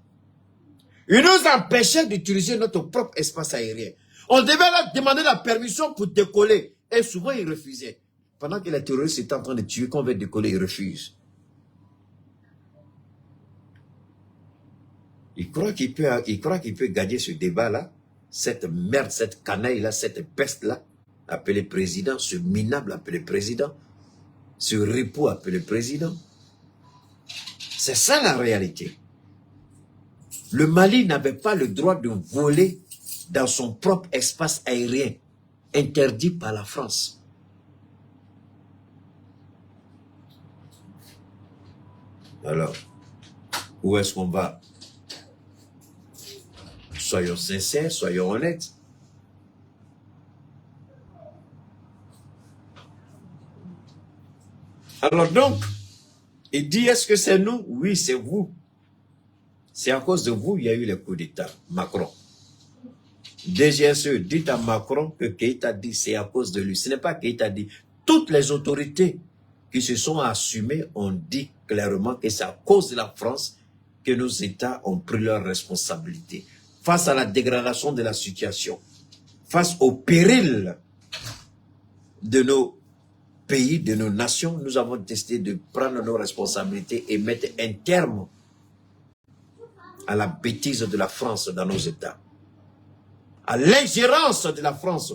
[SPEAKER 1] Ils nous empêchaient d'utiliser notre propre espace aérien. On devait leur demander la permission pour décoller. Et souvent, ils refusaient. Pendant que les terroristes étaient en train de tuer, quand on veut décoller, ils refusent. Il croit qu'il peut gagner ce débat-là, cette merde, cette canaille-là, cette peste-là, appelé président, ce minable appelé président, ce repos appelé président. C'est ça la réalité. Le Mali n'avait pas le droit de voler dans son propre espace aérien, interdit par la France. Alors, où est-ce qu'on va? Soyons sincères, soyons honnêtes. Alors donc, il dit, est-ce que c'est nous? Oui, c'est vous. C'est à cause de vous qu'il y a eu le coup d'État, Macron. DGSE, dites à Macron que Keïta dit c'est à cause de lui. Ce n'est pas Keïta dit. Toutes les autorités qui se sont assumées ont dit clairement que c'est à cause de la France que nos États ont pris leurs responsabilités. Face à la dégradation de la situation, face au péril de nos pays, de nos nations, nous avons décidé de prendre nos responsabilités et mettre un terme à la bêtise de la France dans nos États, à l'ingérence de la France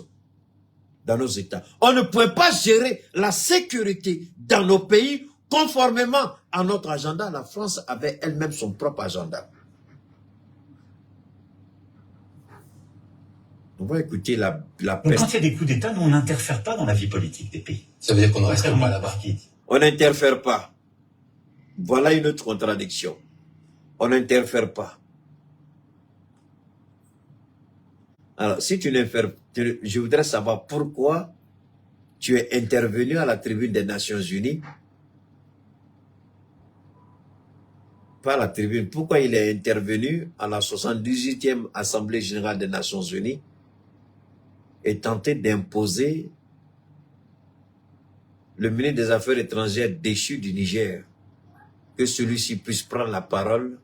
[SPEAKER 1] dans nos États. On ne pouvait pas gérer la sécurité dans nos pays conformément à notre agenda. La France avait elle-même son propre agenda. On va écouter la
[SPEAKER 4] Donc
[SPEAKER 1] peste.
[SPEAKER 4] quand il y a des coups d'État, nous on n'interfère pas dans la vie politique des pays.
[SPEAKER 6] Ça veut dire qu'on ne reste pas là-bas.
[SPEAKER 1] On n'interfère pas. Voilà une autre contradiction. On n'interfère pas. Alors, si tu n'interfères, je voudrais savoir pourquoi tu es intervenu à la tribune des Nations Unies. Pas à la tribune. Pourquoi il est intervenu à la 78e Assemblée Générale des Nations Unies et tenté d'imposer le ministre des Affaires étrangères déchu du Niger, que celui-ci puisse prendre la parole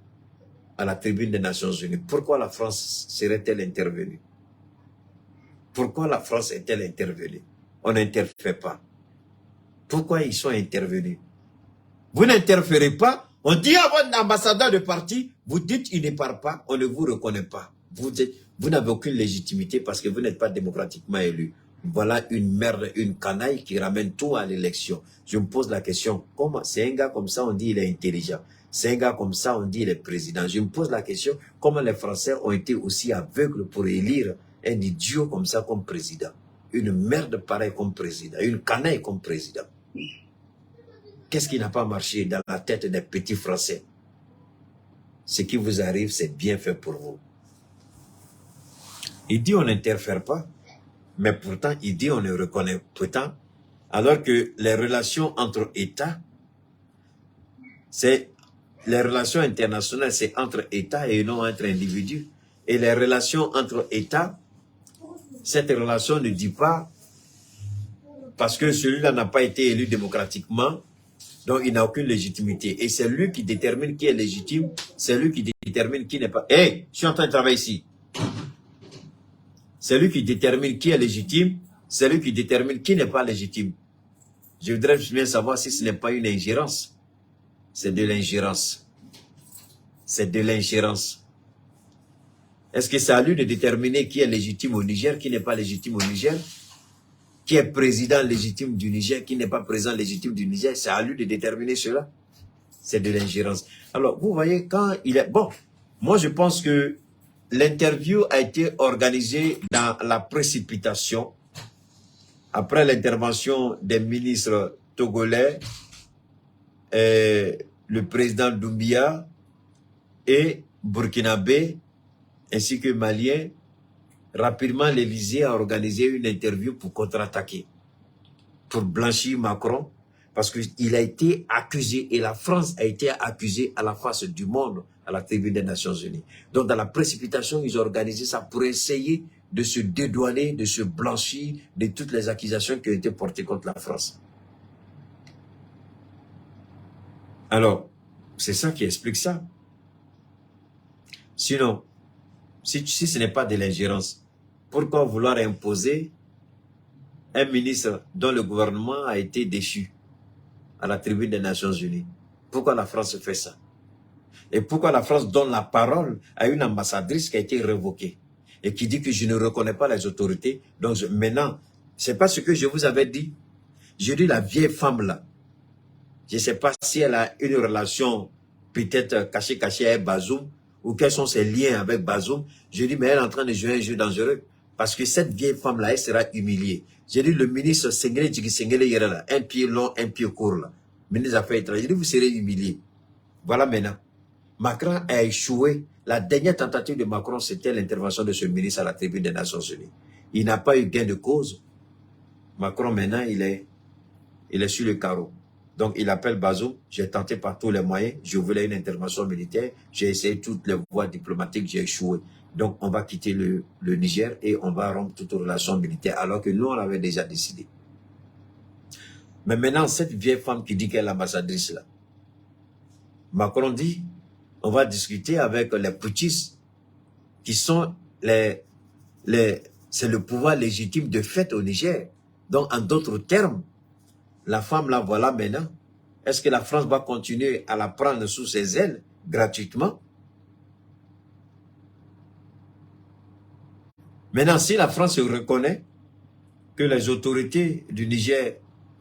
[SPEAKER 1] à la tribune des Nations Unies. Pourquoi la France serait-elle intervenue? Pourquoi la France est-elle intervenue? On n'interfère pas. Pourquoi ils sont intervenus? Vous n'interférez pas. On dit à votre ambassadeur de parti, vous dites il ne part pas, on ne vous reconnaît pas. Vous n'avez aucune légitimité parce que vous n'êtes pas démocratiquement élu. Voilà une merde, une canaille qui ramène tout à l'élection. Je me pose la question, comment c'est un gars comme ça, on dit il est intelligent. C'est un gars comme ça, on dit il est président. Je me pose la question, comment les Français ont été aussi aveugles pour élire un idiot comme ça comme président? Une merde pareille comme président, une canaille comme président. Qu'est-ce qui n'a pas marché dans la tête des petits Français? Ce qui vous arrive, c'est bien fait pour vous. Il dit on n'interfère pas, mais pourtant il dit on ne reconnaît pourtant, alors que les relations entre États, c'est les relations internationales, c'est entre États et non entre individus. Et les relations entre États, cette relation ne dit pas, parce que celui-là n'a pas été élu démocratiquement, donc il n'a aucune légitimité. Et c'est lui qui détermine qui est légitime, c'est lui qui détermine qui n'est pas. Hé, je suis en train de travailler ici. C'est lui qui détermine qui est légitime, c'est lui qui détermine qui n'est pas légitime. Je voudrais bien savoir si ce n'est pas une ingérence. C'est de l'ingérence. C'est de l'ingérence. Est-ce que c'est à lui de déterminer qui est légitime au Niger, qui n'est pas légitime au Niger? Qui est président légitime du Niger, qui n'est pas président légitime du Niger? C'est à lui de déterminer cela. C'est de l'ingérence. Alors, vous voyez, quand il est... Bon, moi je pense que l'interview a été organisée dans la précipitation après l'intervention des ministres togolais, le président Doumbia et burkinabé, ainsi que malien. Rapidement, l'Élysée a organisé une interview pour contre-attaquer, pour blanchir Macron, parce qu'il a été accusé, et la France a été accusée à la face du monde, à la tribune des Nations Unies. Donc, dans la précipitation, ils ont organisé ça pour essayer de se dédouaner, de se blanchir de toutes les accusations qui ont été portées contre la France. Alors, c'est ça qui explique ça. Sinon, si ce n'est pas de l'ingérence, pourquoi vouloir imposer un ministre dont le gouvernement a été déchu à la tribune des Nations Unies? Pourquoi la France fait ça? Et pourquoi la France donne la parole à une ambassadrice qui a été révoquée et qui dit que je ne reconnais pas les autorités? Donc maintenant, c'est pas ce que je vous avais dit. Je dis la vieille femme là, je ne sais pas si elle a une relation peut-être cachée avec Bazoum, ou quels sont ses liens avec Bazoum. Je dis, mais elle est en train de jouer un jeu dangereux. Parce que cette vieille femme-là, elle sera humiliée. J'ai dit, le ministre Sengele Djigi Sengele Yerela, un pied long, un pied court là, ministre des Affaires étrangères, j'ai dit, vous serez humilié. Voilà maintenant. Macron a échoué. La dernière tentative de Macron, c'était l'intervention de ce ministre à la tribune des Nations Unies. Il n'a pas eu gain de cause. Macron, maintenant, il est sur le carreau. Donc, il appelle Bazoum, j'ai tenté par tous les moyens, je voulais une intervention militaire, j'ai essayé toutes les voies diplomatiques, j'ai échoué. Donc, on va quitter le Niger et on va rompre toute relation militaire, alors que nous, on l'avait déjà décidé. Mais maintenant, cette vieille femme qui dit qu'elle est l'ambassadrice là, Macron dit, on va discuter avec les putschistes qui sont c'est le pouvoir légitime de fait au Niger. Donc, en d'autres termes, la femme là, voilà maintenant. Est-ce que la France va continuer à la prendre sous ses ailes gratuitement? Maintenant, si la France reconnaît que les autorités du Niger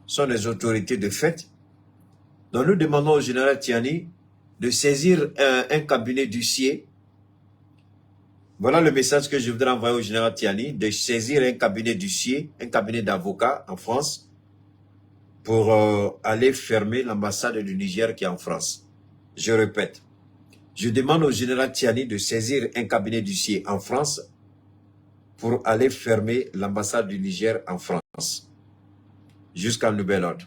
[SPEAKER 1] sont des autorités de fait, donc nous demandons au général Tiani de saisir un cabinet d'huissier. Voilà le message que je voudrais envoyer au général Tiani, de saisir un cabinet d'huissier, un cabinet d'avocats en France, pour aller fermer l'ambassade du Niger qui est en France. Je répète, je demande au général Tiani de saisir un cabinet d'huissier en France pour aller fermer l'ambassade du Niger en France, jusqu'à nouvel ordre.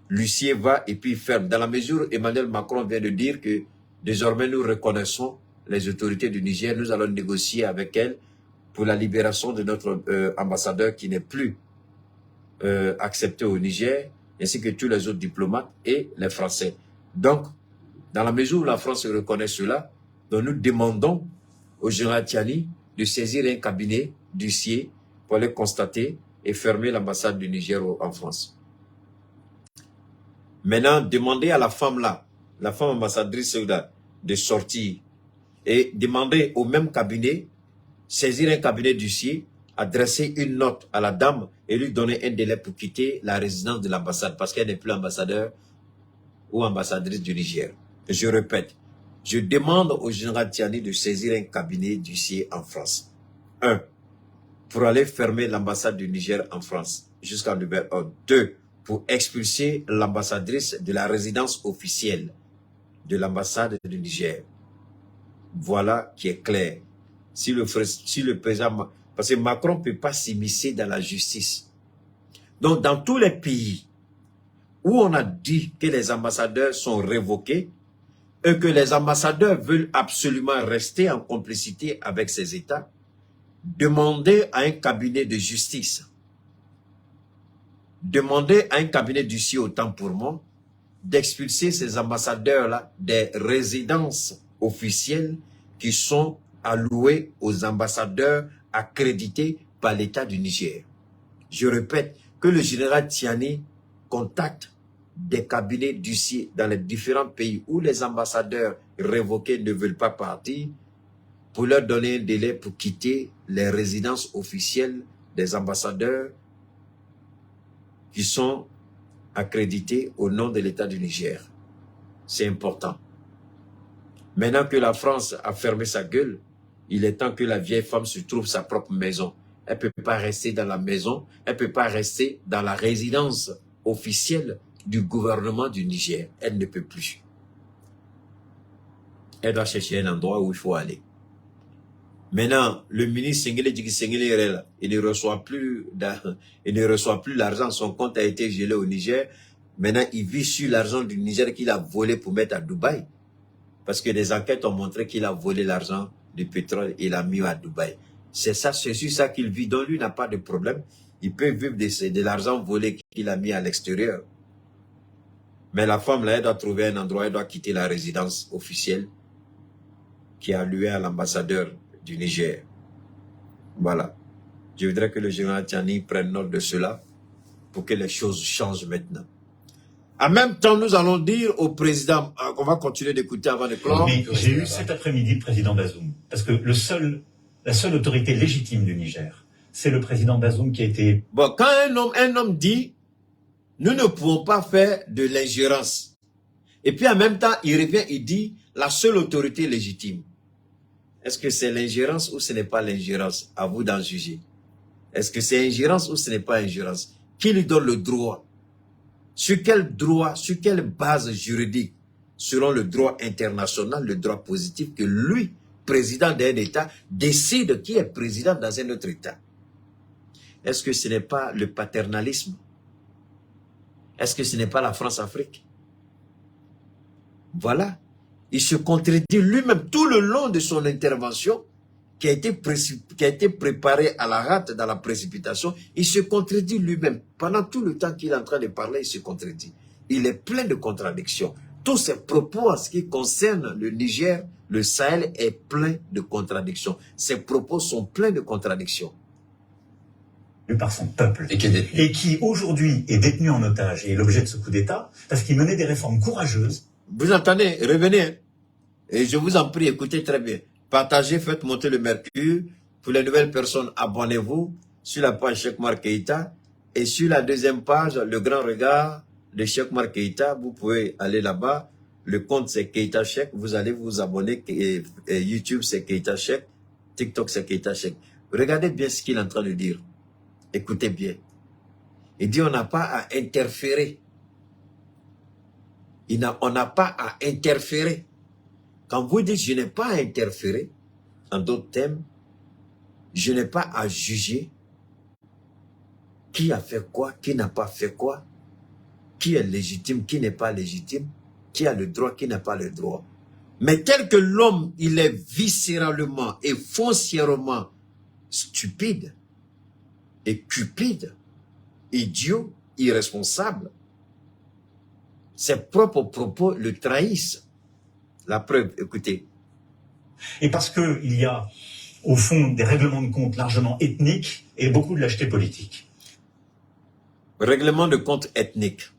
[SPEAKER 1] L'huissier va et puis ferme. Dans la mesure où Emmanuel Macron vient de dire que désormais nous reconnaissons les autorités du Niger, nous allons négocier avec elles pour la libération de notre ambassadeur qui n'est plus accepté au Niger, ainsi que tous les autres diplomates et les Français. Donc, dans la mesure où la France reconnaît cela, donc nous demandons au général Tiani de saisir un cabinet d'huissier pour aller constater et fermer l'ambassade du Niger en France. Maintenant, demandez à la femme là, la femme ambassadrice de sortir et demander au même cabinet, saisir un cabinet d'huissier, adresser une note à la dame et lui donner un délai pour quitter la résidence de l'ambassade parce qu'elle n'est plus ambassadeur ou ambassadrice du Niger. Je répète, je demande au général Tiani de saisir un cabinet d'huissier en France. 1. Pour aller fermer l'ambassade du Niger en France jusqu'à nouvel ordre. 2. Pour expulser l'ambassadrice de la résidence officielle de l'ambassade du Niger. Voilà qui est clair. Si le président... Parce que Macron ne peut pas s'immiscer dans la justice. Donc, dans tous les pays où on a dit que les ambassadeurs sont révoqués et que les ambassadeurs veulent absolument rester en complicité avec ces États, demandez à un cabinet de justice, demandez à un cabinet d'huissier autant pour moi, d'expulser ces ambassadeurs-là des résidences officielles qui sont allouées aux ambassadeurs accrédités par l'État du Niger. Je répète, que le général Tiani contacte des cabinets d'huissiers dans les différents pays où les ambassadeurs révoqués ne veulent pas partir pour leur donner un délai pour quitter les résidences officielles des ambassadeurs qui sont accrédités au nom de l'État du Niger. C'est important. Maintenant que la France a fermé sa gueule, il est temps que la vieille femme se trouve sa propre maison. Elle ne peut pas rester dans la maison, elle ne peut pas rester dans la résidence officielle du gouvernement du Niger. Elle ne peut plus. Elle doit chercher un endroit où il faut aller. Maintenant, le ministre Sengele, il ne reçoit plus l'argent. Son compte a été gelé au Niger. Maintenant, il vit sur l'argent du Niger qu'il a volé pour mettre à Dubaï. Parce que des enquêtes ont montré qu'il a volé l'argent du pétrole et l'a mis à Dubaï. C'est sur ça qu'il vit. Donc lui n'a pas de problème. Il peut vivre de l'argent volé qu'il a mis à l'extérieur. Mais la femme, là, elle doit trouver un endroit, elle doit quitter la résidence officielle qui est allouée à l'ambassadeur du Niger. Voilà. Je voudrais que le général Tiani prenne note de cela pour que les choses changent maintenant. En même temps, nous allons dire au président, on va continuer d'écouter avant de clore.
[SPEAKER 4] Mais j'ai eu cet après-midi le président Bazoum. Parce que la seule autorité légitime du Niger, c'est le président Bazoum qui a été...
[SPEAKER 1] Bon, quand un homme dit, nous ne pouvons pas faire de l'ingérence. Et puis en même temps, il revient, il dit, la seule autorité légitime. Est-ce que c'est l'ingérence ou ce n'est pas l'ingérence? À vous d'en juger. Est-ce que c'est ingérence ou ce n'est pas ingérence? Qui lui donne le droit? Sur quel droit, sur quelle base juridique, selon le droit international, le droit positif, que lui, président d'un État, décide qui est président dans un autre État? Est-ce que ce n'est pas le paternalisme? Est-ce que ce n'est pas la France-Afrique? Voilà. Il se contredit lui-même tout le long de son intervention, qui a été préparée à la hâte, dans la précipitation. Il se contredit lui-même. Pendant tout le temps qu'il est en train de parler, il se contredit. Il est plein de contradictions. Tous ses propos en ce qui concerne le Niger, le Sahel, est plein de contradictions. Ses propos sont pleins de contradictions.
[SPEAKER 4] Par son peuple, et qui aujourd'hui est détenu en otage et est l'objet de ce coup d'État, parce qu'il menait des réformes courageuses.
[SPEAKER 1] Vous entendez? Revenez. Et je vous en prie, écoutez très bien. Partagez, faites monter le mercure. Pour les nouvelles personnes, abonnez-vous sur la page Cheikh Oumar Keïta. Et sur la deuxième page, le grand regard de Cheikh Oumar Keïta, vous pouvez aller là-bas. Le compte c'est Keïta Cheikh. Vous allez vous abonner. Et YouTube c'est Keïta Cheikh. TikTok c'est Keïta Cheikh. Regardez bien ce qu'il est en train de dire. Écoutez bien. Il dit on n'a pas à interférer. On n'a pas à interférer. Quand vous dites je n'ai pas à interférer, en d'autres termes, je n'ai pas à juger qui a fait quoi, qui n'a pas fait quoi, qui est légitime, qui n'est pas légitime, qui a le droit, qui n'a pas le droit. Mais tel que l'homme, il est viscéralement et foncièrement stupide, et cupide, idiot, irresponsable, ses propres propos le trahissent. La preuve, écoutez.
[SPEAKER 4] Et parce qu'il y a, au fond, des règlements de compte largement ethniques et beaucoup de lâcheté politique.
[SPEAKER 1] Règlement de compte ethnique.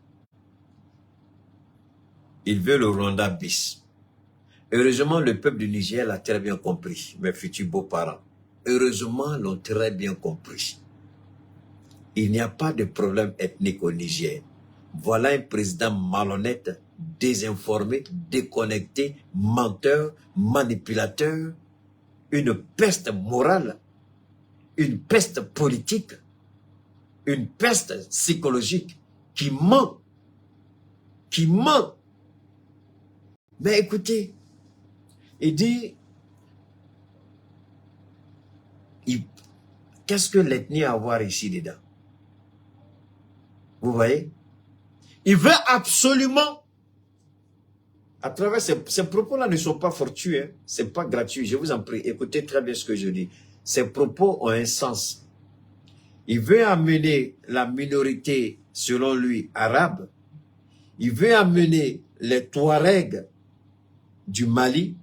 [SPEAKER 1] Il veut le Rwanda bis. Heureusement, le peuple du Niger l'a très bien compris, mes futurs beaux-parents. Heureusement, l'ont très bien compris. Il n'y a pas de problème ethnique au Niger. Voilà un président malhonnête, désinformé, déconnecté, menteur, manipulateur, une peste morale, une peste politique, une peste psychologique qui ment. Qui ment. Mais écoutez, il dit, qu'est-ce que l'ethnie a à voir ici dedans? Vous voyez? Il veut absolument, à travers ces propos-là ne sont pas fortuits, hein? C'est pas gratuit, je vous en prie, écoutez très bien ce que je dis. Ces propos ont un sens. Il veut amener la minorité, selon lui, arabe. Il veut amener les Touaregs du Mali,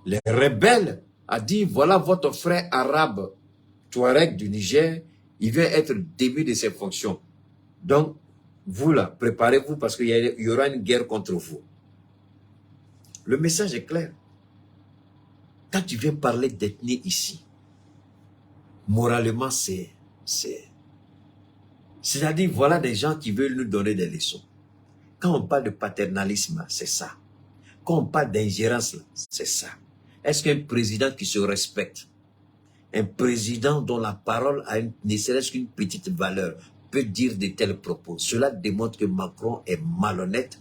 [SPEAKER 1] les rebelles, a dit, voilà votre frère arabe, Touareg du Niger, il veut être démis de ses fonctions. Donc, vous là, préparez-vous parce qu'il y aura une guerre contre vous. Le message est clair. Quand tu viens parler d'ethnie ici, moralement, c'est-à-dire, voilà des gens qui veulent nous donner des leçons. Quand on parle de paternalisme, c'est ça. Quand on parle d'ingérence, c'est ça. Est-ce qu'un président qui se respecte, un président dont la parole a ne serait-ce qu'une petite valeur, peut dire de tels propos? Cela démontre que Macron est malhonnête,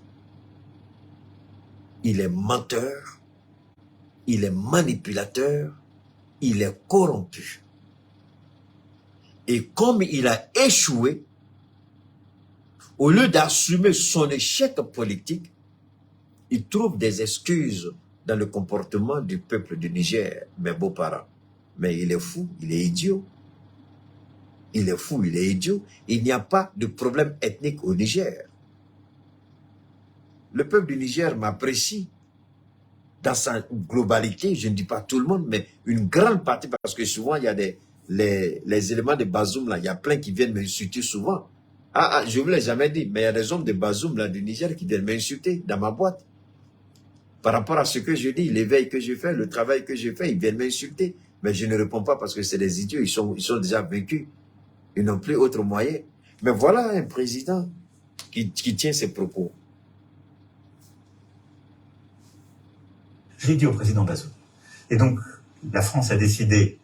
[SPEAKER 1] il est menteur, il est manipulateur, il est corrompu. Et comme il a échoué, au lieu d'assumer son échec politique, il trouve des excuses dans le comportement du peuple du Niger, mes beaux-parents. Mais il est fou, il est idiot. Il est fou, il est idiot. Il n'y a pas de problème ethnique au Niger. Le peuple du Niger m'apprécie dans sa globalité. Je ne dis pas tout le monde, mais une grande partie, parce que souvent, il y a les éléments de Bazoum, là, il y a plein qui viennent m'insulter souvent. Je ne vous l'ai jamais dit, mais il y a des hommes de Bazoum, là, du Niger, qui viennent m'insulter dans ma boîte. Par rapport à ce que je dis, l'éveil que je fais, le travail que je fais, ils viennent m'insulter. Mais je ne réponds pas parce que c'est des idiots, ils sont déjà vaincus. Ils n'ont plus autre moyen. Mais voilà un président qui tient ses propos.
[SPEAKER 4] Je l'ai dit au président Bazoum. Et donc, la France a décidé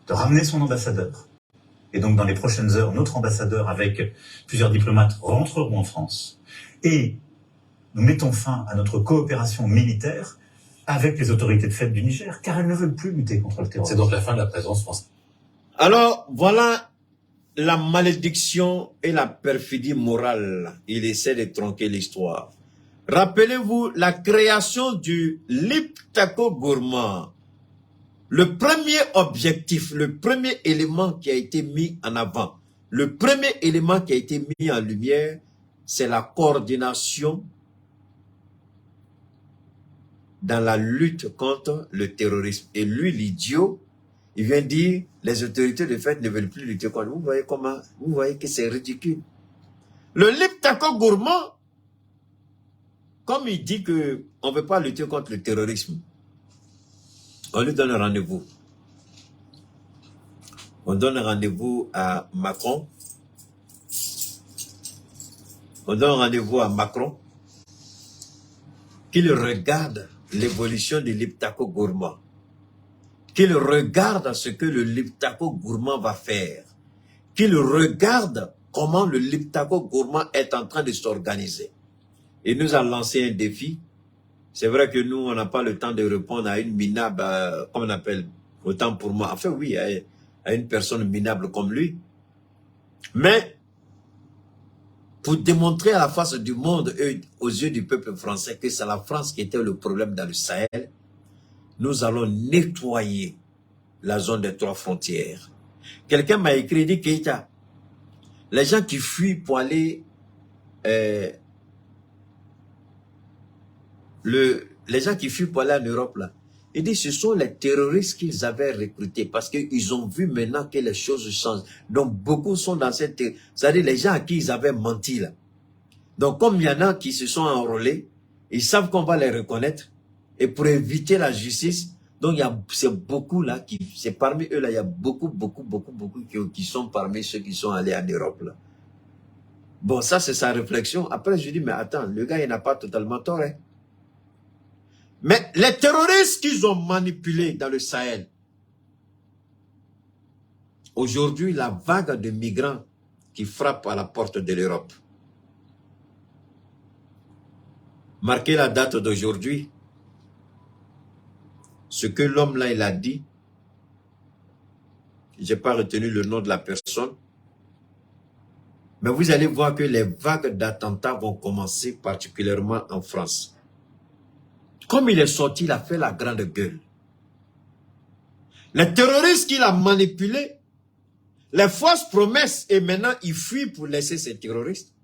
[SPEAKER 4] de ramener son ambassadeur. Et donc, dans les prochaines heures, notre ambassadeur avec plusieurs diplomates rentreront en France. Et nous mettons fin à notre coopération militaire avec les autorités de fait du Niger, car elles ne veulent plus lutter contre le terrorisme.
[SPEAKER 6] C'est donc la fin de la présence française.
[SPEAKER 1] Alors, voilà la malédiction et la perfidie morale. Il essaie de tronquer l'histoire. Rappelez-vous la création du Liptako Gourmand. Le premier objectif, le premier élément qui a été mis en avant, le premier élément qui a été mis en lumière, c'est la coordination dans la lutte contre le terrorisme. Et lui, l'idiot, il vient dire, les autorités de fait ne veulent plus lutter contre. Vous voyez comment, vous voyez que c'est ridicule. Le Liptako Gourmand, comme il dit que on ne veut pas lutter contre le terrorisme, on lui donne rendez-vous. On donne rendez-vous à Macron. On donne rendez-vous à Macron qu'il regarde l'évolution du Liptako Gourmand. Qu'il regarde ce que le Liptako Gourmand va faire. Qu'il regarde comment le Liptako Gourmand est en train de s'organiser. Il nous a lancé un défi. C'est vrai que nous, on n'a pas le temps de répondre à une minable, comme on appelle, autant pour moi. Enfin, oui, à une personne minable comme lui. Mais, pour démontrer à la face du monde et aux yeux du peuple français que c'est la France qui était le problème dans le Sahel, nous allons nettoyer la zone des 3 frontières. Quelqu'un m'a écrit, il dit, Keïta, les gens qui fuient pour aller... les gens qui fuient pour aller en Europe, là, il dit ce sont les terroristes qu'ils avaient recrutés parce qu'ils ont vu maintenant que les choses changent. Donc, beaucoup sont dans cette... C'est-à-dire les gens à qui ils avaient menti, là. Donc, comme il y en a qui se sont enrôlés, ils savent qu'on va les reconnaître. Et pour éviter la justice, donc c'est beaucoup là, c'est parmi eux là, il y a beaucoup qui sont parmi ceux qui sont allés en Europe, là. Bon, ça, c'est sa réflexion. Après, je dis, mais attends, le gars, il n'a pas totalement tort. Hein. Mais les terroristes qu'ils ont manipulés dans le Sahel, aujourd'hui, la vague de migrants qui frappe à la porte de l'Europe, marquez la date d'aujourd'hui, ce que l'homme là, il a dit, je n'ai pas retenu le nom de la personne, mais vous allez voir que les vagues d'attentats vont commencer particulièrement en France. Comme il est sorti, il a fait la grande gueule. Les terroristes qu'il a manipulés, les fausses promesses, et maintenant il fuit pour laisser ces terroristes.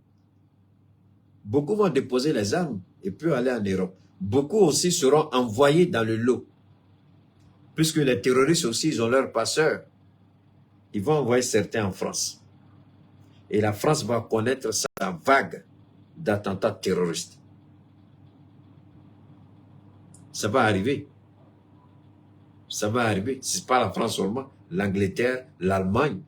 [SPEAKER 1] Beaucoup vont déposer les armes et puis aller en Europe. Beaucoup aussi seront envoyés dans le lot. Puisque les terroristes aussi, ils ont leurs passeurs. Ils vont envoyer certains en France. Et la France va connaître sa vague d'attentats terroristes. Ça va arriver. Ça va arriver. Ce n'est pas la France seulement. L'Angleterre, l'Allemagne.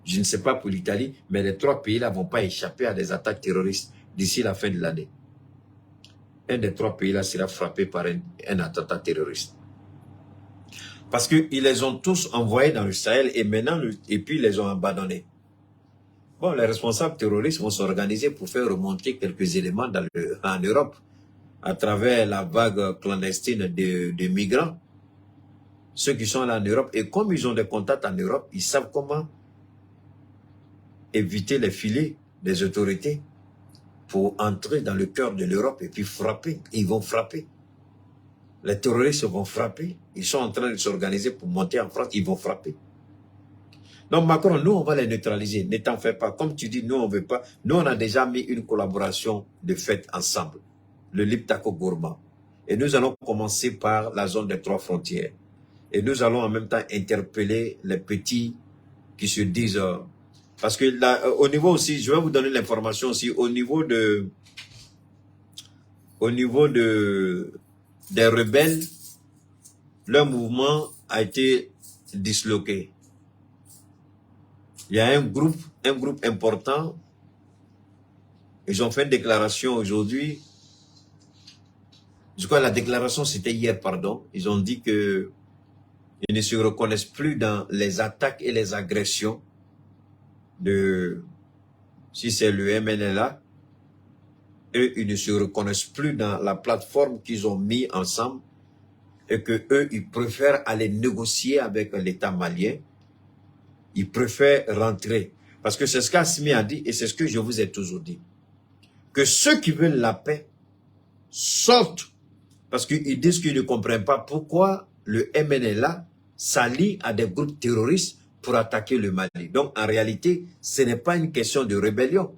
[SPEAKER 1] Je ne sais pas pour l'Italie, mais les 3 pays-là ne vont pas échapper à des attaques terroristes d'ici la fin de l'année. Un des 3 pays-là sera frappé par un attentat terroriste. Parce qu'ils les ont tous envoyés dans le Sahel et maintenant, et puis ils les ont abandonnés. Bon, les responsables terroristes vont s'organiser pour faire remonter quelques éléments en Europe à travers la vague clandestine de migrants. Ceux qui sont là en Europe, et comme ils ont des contacts en Europe, ils savent comment éviter les filets des autorités pour entrer dans le cœur de l'Europe et puis frapper. Ils vont frapper. Les terroristes vont frapper. Ils sont en train de s'organiser pour monter en France. Ils vont frapper. Donc Macron, nous, on va les neutraliser. Ne t'en fais pas. Comme tu dis, nous, on ne veut pas. Nous, on a déjà mis une collaboration de fait ensemble. Le Liptako Gourmand. Et nous allons commencer par la zone des 3 frontières. Et nous allons en même temps interpeller les petits qui se disent... parce que là, au niveau aussi, je vais vous donner l'information aussi, au niveau des rebelles, leur mouvement a été disloqué. Il y a un groupe important. Ils ont fait une déclaration aujourd'hui. Je crois que la déclaration, c'était hier, pardon. Ils ont dit que ils ne se reconnaissent plus dans les attaques et les agressions si c'est le MNLA. Eux, ils ne se reconnaissent plus dans la plateforme qu'ils ont mis ensemble et que eux, ils préfèrent aller négocier avec l'État malien. Ils préfèrent rentrer. Parce que c'est ce qu'Assimi a dit et c'est ce que je vous ai toujours dit. Que ceux qui veulent la paix sortent parce qu'ils disent qu'ils ne comprennent pas pourquoi le MNLA s'allie à des groupes terroristes pour attaquer le Mali. Donc, en réalité, ce n'est pas une question de rébellion.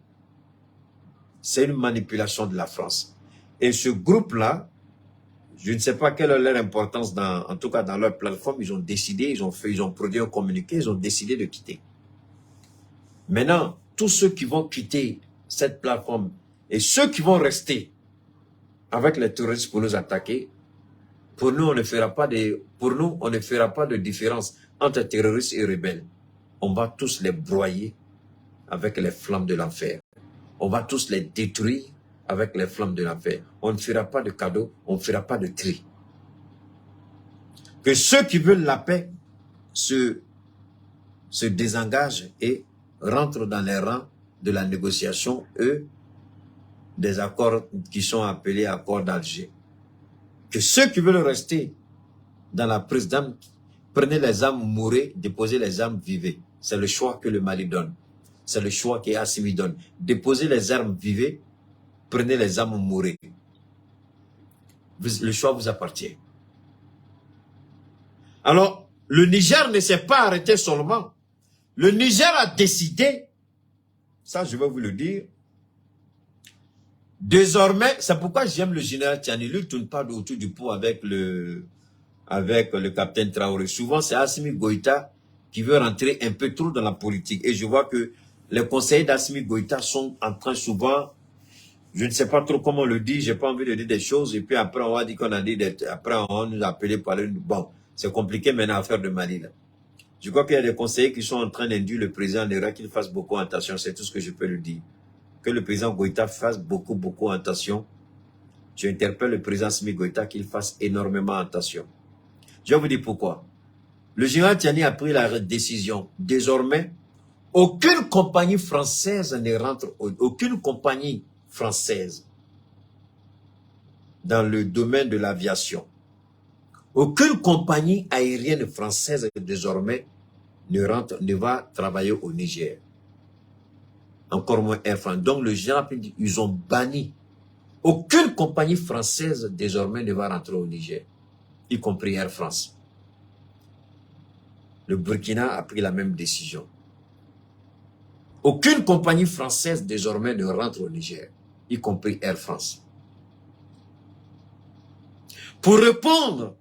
[SPEAKER 1] C'est une manipulation de la France. Et ce groupe-là, je ne sais pas quelle est leur importance, en tout cas dans leur plateforme, ils ont décidé, ils ont produit un communiqué, ils ont décidé de quitter. Maintenant, tous ceux qui vont quitter cette plateforme et ceux qui vont rester avec les terroristes pour nous attaquer, pour nous, on ne fera pas de différence entre terroristes et rebelles. On va tous les broyer avec les flammes de l'enfer. On va tous les détruire avec les flammes de l'enfer. On ne fera pas de cadeaux, on ne fera pas de tri. Que ceux qui veulent la paix se désengagent et rentrent dans les rangs de la négociation, des accords qui sont appelés accords d'Alger. Que ceux qui veulent rester dans la prise d'armes, prenez les armes, mourrez, déposez les armes, vivez. C'est le choix que le Mali donne. C'est le choix que Assimi donne. Déposez les armes, vivez, prenez les armes, mourrez. Le choix vous appartient. Alors, le Niger ne s'est pas arrêté seulement. Le Niger a décidé, ça je vais vous le dire, désormais, c'est pourquoi j'aime le général Tiani. Lui, il ne tourne pas autour du pot avec le capitaine Traoré. Souvent, c'est Assimi Goïta qui veut rentrer un peu trop dans la politique. Et je vois que les conseillers d'Assimi Goïta sont en train souvent, je ne sais pas trop comment on le dit, j'ai pas envie de dire des choses, et puis après on va dire qu'on a dit, après on nous a appelé par une, bon, c'est compliqué maintenant à faire de Mali là. Je crois qu'il y a des conseillers qui sont en train d'induire le président en erreur qu'il fasse beaucoup attention. C'est tout ce que je peux lui dire. Que le président Goïta fasse beaucoup attention. Je interpelle le président Assimi Goïta qu'il fasse énormément attention. Je vais vous dire pourquoi. Le général Tchiani a pris la décision. Désormais, aucune compagnie française ne rentre, aucune compagnie française dans le domaine de l'aviation. Aucune compagnie aérienne française désormais ne va travailler au Niger. Encore moins Air France. Donc le général, ils ont banni. Aucune compagnie française désormais ne va rentrer au Niger, y compris Air France. Le Burkina a pris la même décision. Aucune compagnie française désormais ne rentre au Niger, y compris Air France. Pour répondre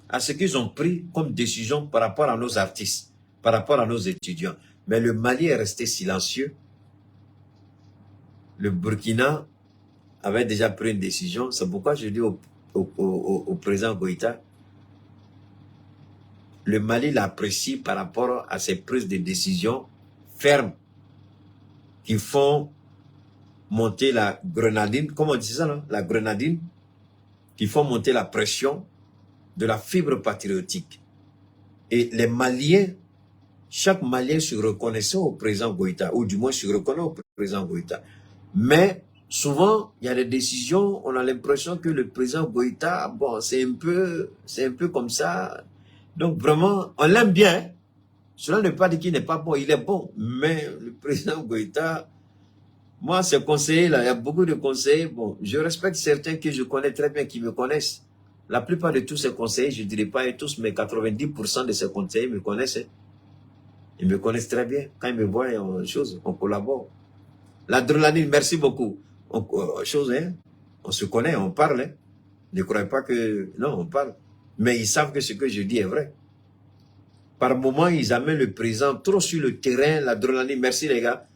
[SPEAKER 1] à ce qu'ils ont pris comme décision par rapport à nos artistes, par rapport à nos étudiants. Mais le Mali est resté silencieux. Le Burkina avait déjà pris une décision. C'est pourquoi je dis au président Goïta, le Mali l'apprécie par rapport à ses prises de décision fermes qui font monter la grenadine, comment on dit ça là? La grenadine, qui font monter la pression de la fibre patriotique. Et les Maliens, chaque Malien se reconnaissait au président Goïta, ou du moins se reconnaît au président Goïta. Mais souvent, il y a des décisions, on a l'impression que le président Goïta, bon, c'est un peu comme ça. Donc vraiment, on l'aime bien. Cela ne veut pas dire qu'il n'est pas bon, il est bon. Mais le président Goïta, moi, ces conseillers-là, il y a beaucoup de conseillers. Bon, je respecte certains que je connais très bien, qui me connaissent. La plupart de tous ces conseillers, je ne dirais pas tous, mais 90% de ces conseillers me connaissent. Hein. Ils me connaissent très bien. Quand ils me voient, on collabore. L'adrénaline, merci beaucoup. On se connaît, on parle. Hein. Ne croyez pas que... Non, on parle. Mais ils savent que ce que je dis est vrai. Par moments, ils amènent le président trop sur le terrain, l'adrénaline. Merci les gars.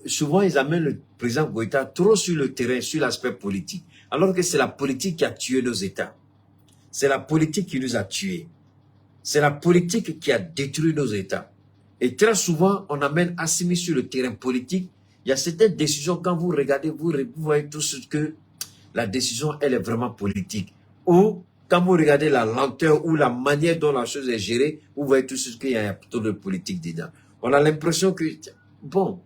[SPEAKER 1] Souvent, ils amènent le président Goïta trop sur le terrain, sur l'aspect politique. Alors que c'est la politique qui a tué nos États. C'est la politique qui nous a tués. C'est la politique qui a détruit nos États. Et très souvent, on amène Assimi sur le terrain politique. Il y a certaines décisions, quand vous regardez, vous voyez tout ce que la décision, elle est vraiment politique. Ou, quand vous regardez la lenteur ou la manière dont la chose est gérée, vous voyez tout ce qu'il y a plutôt de politique dedans. On a l'impression que, bon,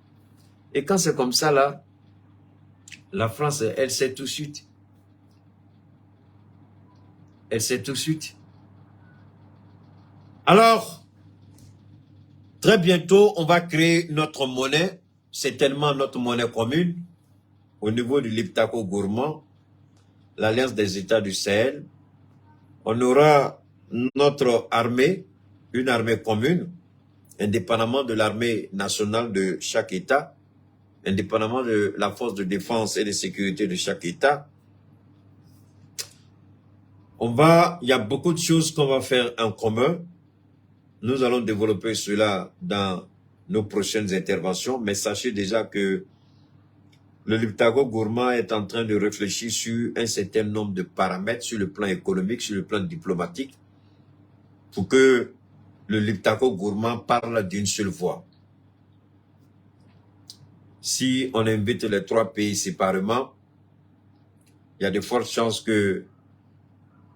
[SPEAKER 1] et quand c'est comme ça, là, la France, elle sait tout de suite. Elle sait tout de suite. Alors, très bientôt, on va créer notre monnaie, certainement notre monnaie commune, au niveau du Liptako Gourmand, l'Alliance des États du Sahel. On aura notre armée, une armée commune, indépendamment de l'armée nationale de chaque État, indépendamment de la force de défense et de sécurité de chaque État. Il y a beaucoup de choses qu'on va faire en commun. Nous allons développer cela dans nos prochaines interventions, mais sachez déjà que le Liptako Gourmand est en train de réfléchir sur un certain nombre de paramètres sur le plan économique, sur le plan diplomatique, pour que le Liptako Gourmand parle d'une seule voix. Si on invite les trois pays séparément, il y a de fortes chances que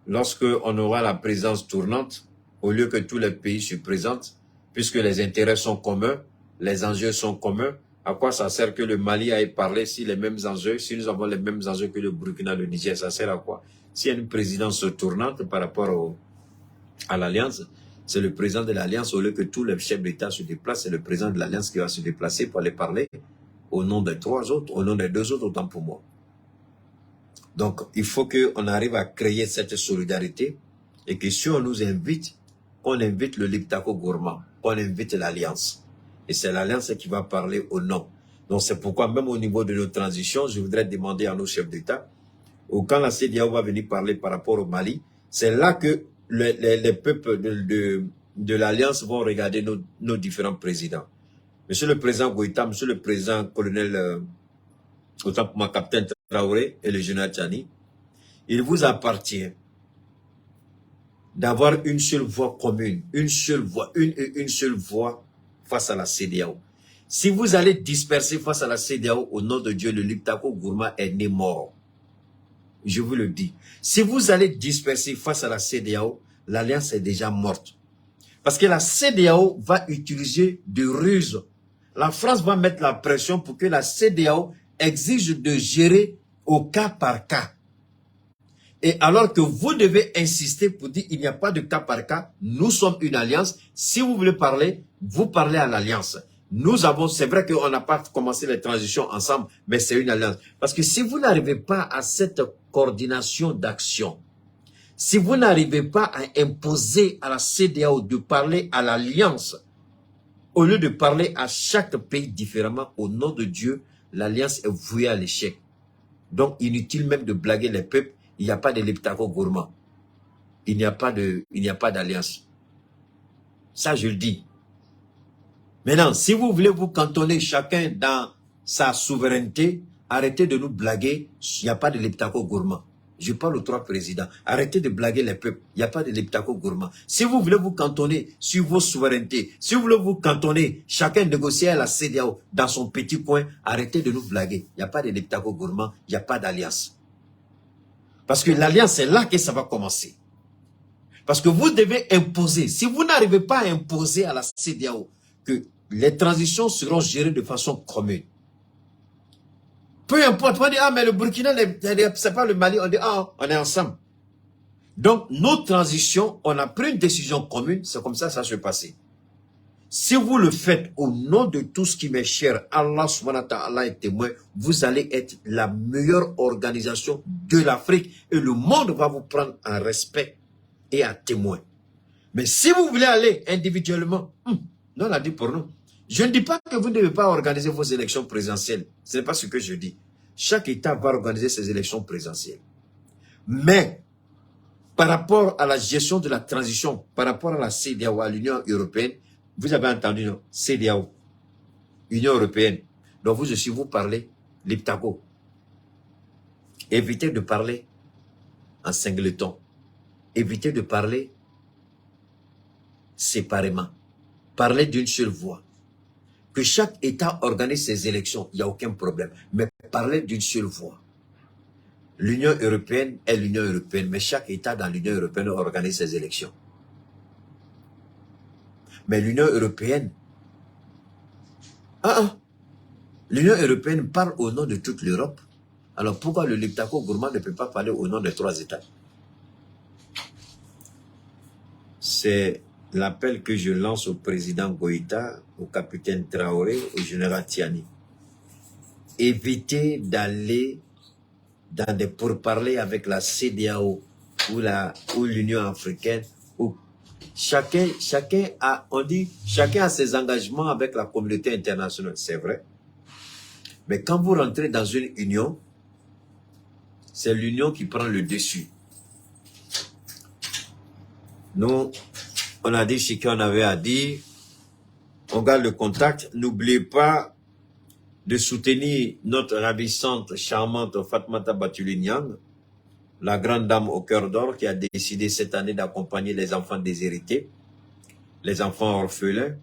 [SPEAKER 1] lorsque on aura la présence tournante, au lieu que tous les pays se présentent, puisque les intérêts sont communs, les enjeux sont communs, à quoi ça sert que le Mali aille parler si les mêmes enjeux, si nous avons les mêmes enjeux que le Burkina, le Niger, ça sert à quoi? S'il y a une présidence tournante par rapport à l'Alliance, c'est le président de l'Alliance, au lieu que tous les chefs d'État se déplacent, c'est le président de l'Alliance qui va se déplacer pour aller parler au nom des trois autres, au nom des deux autres, autant pour moi. Donc, il faut qu'on arrive à créer cette solidarité et que si on nous invite, qu'on invite le Liptako Gourmand, qu'on invite l'Alliance. Et c'est l'Alliance qui va parler au nom. Donc, c'est pourquoi même au niveau de nos transitions, je voudrais demander à nos chefs d'État, ou quand la CEDEAO va venir parler par rapport au Mali, c'est là que les peuples de l'Alliance vont regarder nos différents présidents. Monsieur le président Goïta, monsieur le président colonel, autant pour moi, capitaine Traoré et le général Tchiani, il vous appartient d'avoir une seule voix commune, une seule voix face à la CEDEAO. Si vous allez disperser face à la CEDEAO, au nom de Dieu, le Liptako Gourma est né mort. Je vous le dis. Si vous allez disperser face à la CEDEAO, l'alliance est déjà morte. Parce que la CEDEAO va utiliser des ruses. La France va mettre la pression pour que la CEDEAO exige de gérer au cas par cas. Et alors que vous devez insister pour dire il n'y a pas de cas par cas, nous sommes une alliance. Si vous voulez parler, vous parlez à l'alliance. Nous avons, c'est vrai qu'on n'a pas commencé les transitions ensemble, mais c'est une alliance. Parce que si vous n'arrivez pas à cette coordination d'action, si vous n'arrivez pas à imposer à la CEDEAO de parler à l'alliance, au lieu de parler à chaque pays différemment, au nom de Dieu, l'alliance est vouée à l'échec. Donc, inutile même de blaguer les peuples, il n'y a pas de Liptako Gourma. Il n'y a pas d'alliance. Ça, je le dis. Maintenant, si vous voulez vous cantonner chacun dans sa souveraineté, arrêtez de nous blaguer, il n'y a pas de Liptako Gourma. Je parle aux trois présidents. Arrêtez de blaguer les peuples. Il n'y a pas de Liptako Gourma. Si vous voulez vous cantonner sur vos souverainetés, si vous voulez vous cantonner, chacun négocier à la CEDEAO dans son petit coin, arrêtez de nous blaguer. Il n'y a pas de Liptako Gourma, il n'y a pas d'alliance. Parce que l'alliance, c'est là que ça va commencer. Parce que vous devez imposer. Si vous n'arrivez pas à imposer à la CEDEAO que les transitions seront gérées de façon commune, peu importe, on dit, ah, mais le Burkina, c'est pas le Mali, on dit, ah, on est ensemble. Donc, nos transitions, on a pris une décision commune, c'est comme ça se passait. Si vous le faites au nom de tout ce qui m'est cher, Allah subhanahu wa ta'ala est témoin, vous allez être la meilleure organisation de l'Afrique et le monde va vous prendre en respect et en témoin. Mais si vous voulez aller individuellement, non, on a dit pour nous. Je ne dis pas que vous ne devez pas organiser vos élections présidentielles. Ce n'est pas ce que je dis. Chaque État va organiser ses élections présidentielles. Mais, par rapport à la gestion de la transition, par rapport à la CEDEAO, à l'Union européenne, vous avez entendu, non? CEDEAO, Union européenne. Donc vous aussi, vous parlez Liptako. Évitez de parler en singleton. Évitez de parler séparément. Parlez d'une seule voix. Que chaque État organise ses élections, il n'y a aucun problème. Mais parlez d'une seule voix. L'Union européenne est l'Union européenne, mais chaque État dans l'Union européenne organise ses élections. Mais l'Union européenne, l'Union européenne parle au nom de toute l'Europe. Alors pourquoi le Liptako Gourma ne peut pas parler au nom des 3 États? C'est l'appel que je lance au président Goïta, au capitaine Traoré, au général Tiani. Évitez d'aller dans des pourparlers avec la CEDEAO ou l'Union africaine, où chacun a ses engagements avec la communauté internationale, c'est vrai. Mais quand vous rentrez dans une union, c'est l'union qui prend le dessus. Nous, on a dit ce qu'on avait à dire. On garde le contact. N'oubliez pas de soutenir notre ravissante, charmante Fatmata Batuli-Niang, la grande dame au cœur d'or qui a décidé cette année d'accompagner les enfants déshérités, les enfants orphelins,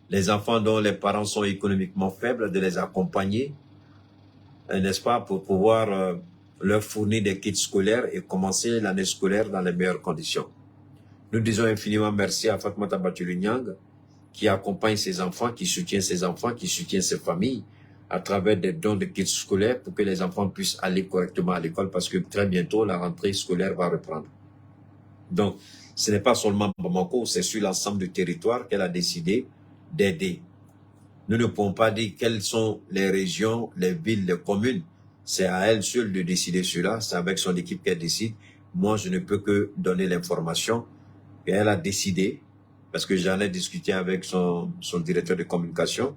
[SPEAKER 1] les enfants dont les parents sont économiquement faibles, de les accompagner, n'est-ce pas, pour pouvoir leur fournir des kits scolaires et commencer l'année scolaire dans les meilleures conditions. Nous disons infiniment merci à Fatmata Batuli-Niang qui accompagne ses enfants, qui soutient ses enfants, qui soutient ses familles à travers des dons de kits scolaires pour que les enfants puissent aller correctement à l'école parce que très bientôt la rentrée scolaire va reprendre. Donc, ce n'est pas seulement Bamako, c'est sur l'ensemble du territoire qu'elle a décidé d'aider. Nous ne pouvons pas dire quelles sont les régions, les villes, les communes. C'est à elle seule de décider cela, c'est avec son équipe qu'elle décide. Moi, je ne peux que donner l'information qu'elle a décidé, parce que j'en ai discuté avec son directeur de communication,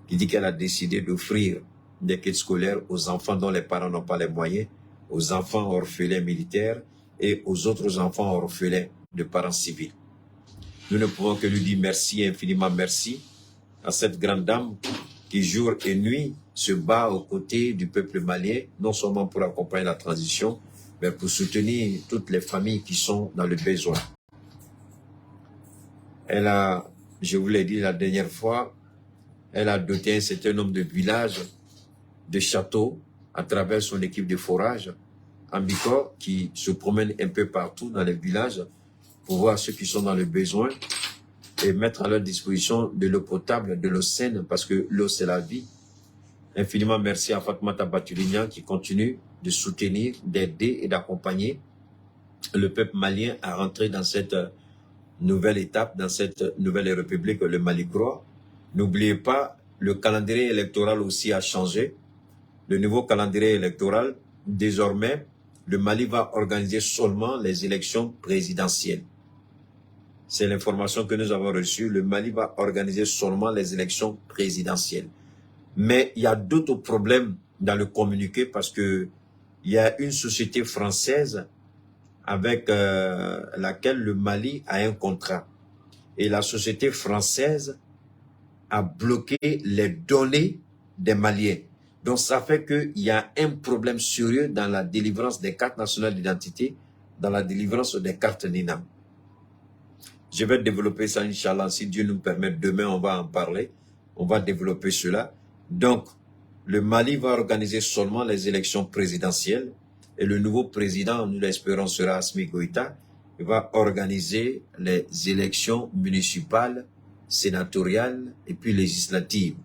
[SPEAKER 1] qui dit qu'elle a décidé d'offrir des kits scolaires aux enfants dont les parents n'ont pas les moyens, aux enfants orphelins militaires et aux autres enfants orphelins de parents civils. Nous ne pouvons que lui dire merci, infiniment merci à cette grande dame qui jour et nuit se bat aux côtés du peuple malien, non seulement pour accompagner la transition, mais pour soutenir toutes les familles qui sont dans le besoin. Elle a, je vous l'ai dit la dernière fois, elle a doté un certain nombre de villages, de châteaux, à travers son équipe de forage, en Bicor, qui se promène un peu partout dans les villages pour voir ceux qui sont dans le besoin et mettre à leur disposition de l'eau potable, de l'eau saine, parce que l'eau c'est la vie. Infiniment merci à Fatoumata Batulignan qui continue de soutenir, d'aider et d'accompagner le peuple malien à rentrer dans cette nouvelle étape, dans cette nouvelle république, le Mali croix. N'oubliez pas, le calendrier électoral aussi a changé. Le nouveau calendrier électoral, désormais, le Mali va organiser seulement les élections présidentielles. C'est l'information que nous avons reçue. Le Mali va organiser seulement les élections présidentielles. Mais il y a d'autres problèmes dans le communiqué parce que il y a une société française avec laquelle le Mali a un contrat. Et la société française a bloqué les données des Maliens. Donc ça fait qu'il y a un problème sérieux dans la délivrance des cartes nationales d'identité, dans la délivrance des cartes NINAM. Je vais développer ça, Inch'Allah, si Dieu nous permet. Demain, on va en parler. On va développer cela. Donc, le Mali va organiser seulement les élections présidentielles et le nouveau président, nous l'espérons, sera Assimi Goïta. Il va organiser les élections municipales, sénatoriales et puis législatives.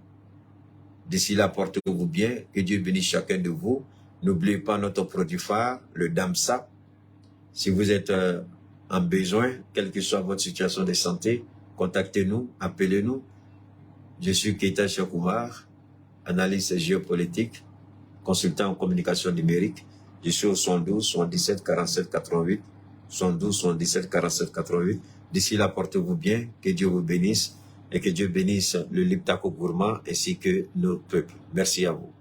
[SPEAKER 1] D'ici là, portez-vous bien. Que Dieu bénisse chacun de vous. N'oubliez pas notre produit phare, le DAMSA. Si vous êtes en besoin, quelle que soit votre situation de santé, contactez-nous, appelez-nous. Je suis Keita Chekoumar, analyste géopolitique, consultant en communication numérique. Je suis au 72 77 47 88, 72 77 47 88. D'ici là, portez-vous bien, que Dieu vous bénisse et que Dieu bénisse le Liptako Gourmand ainsi que nos peuples. Merci à vous.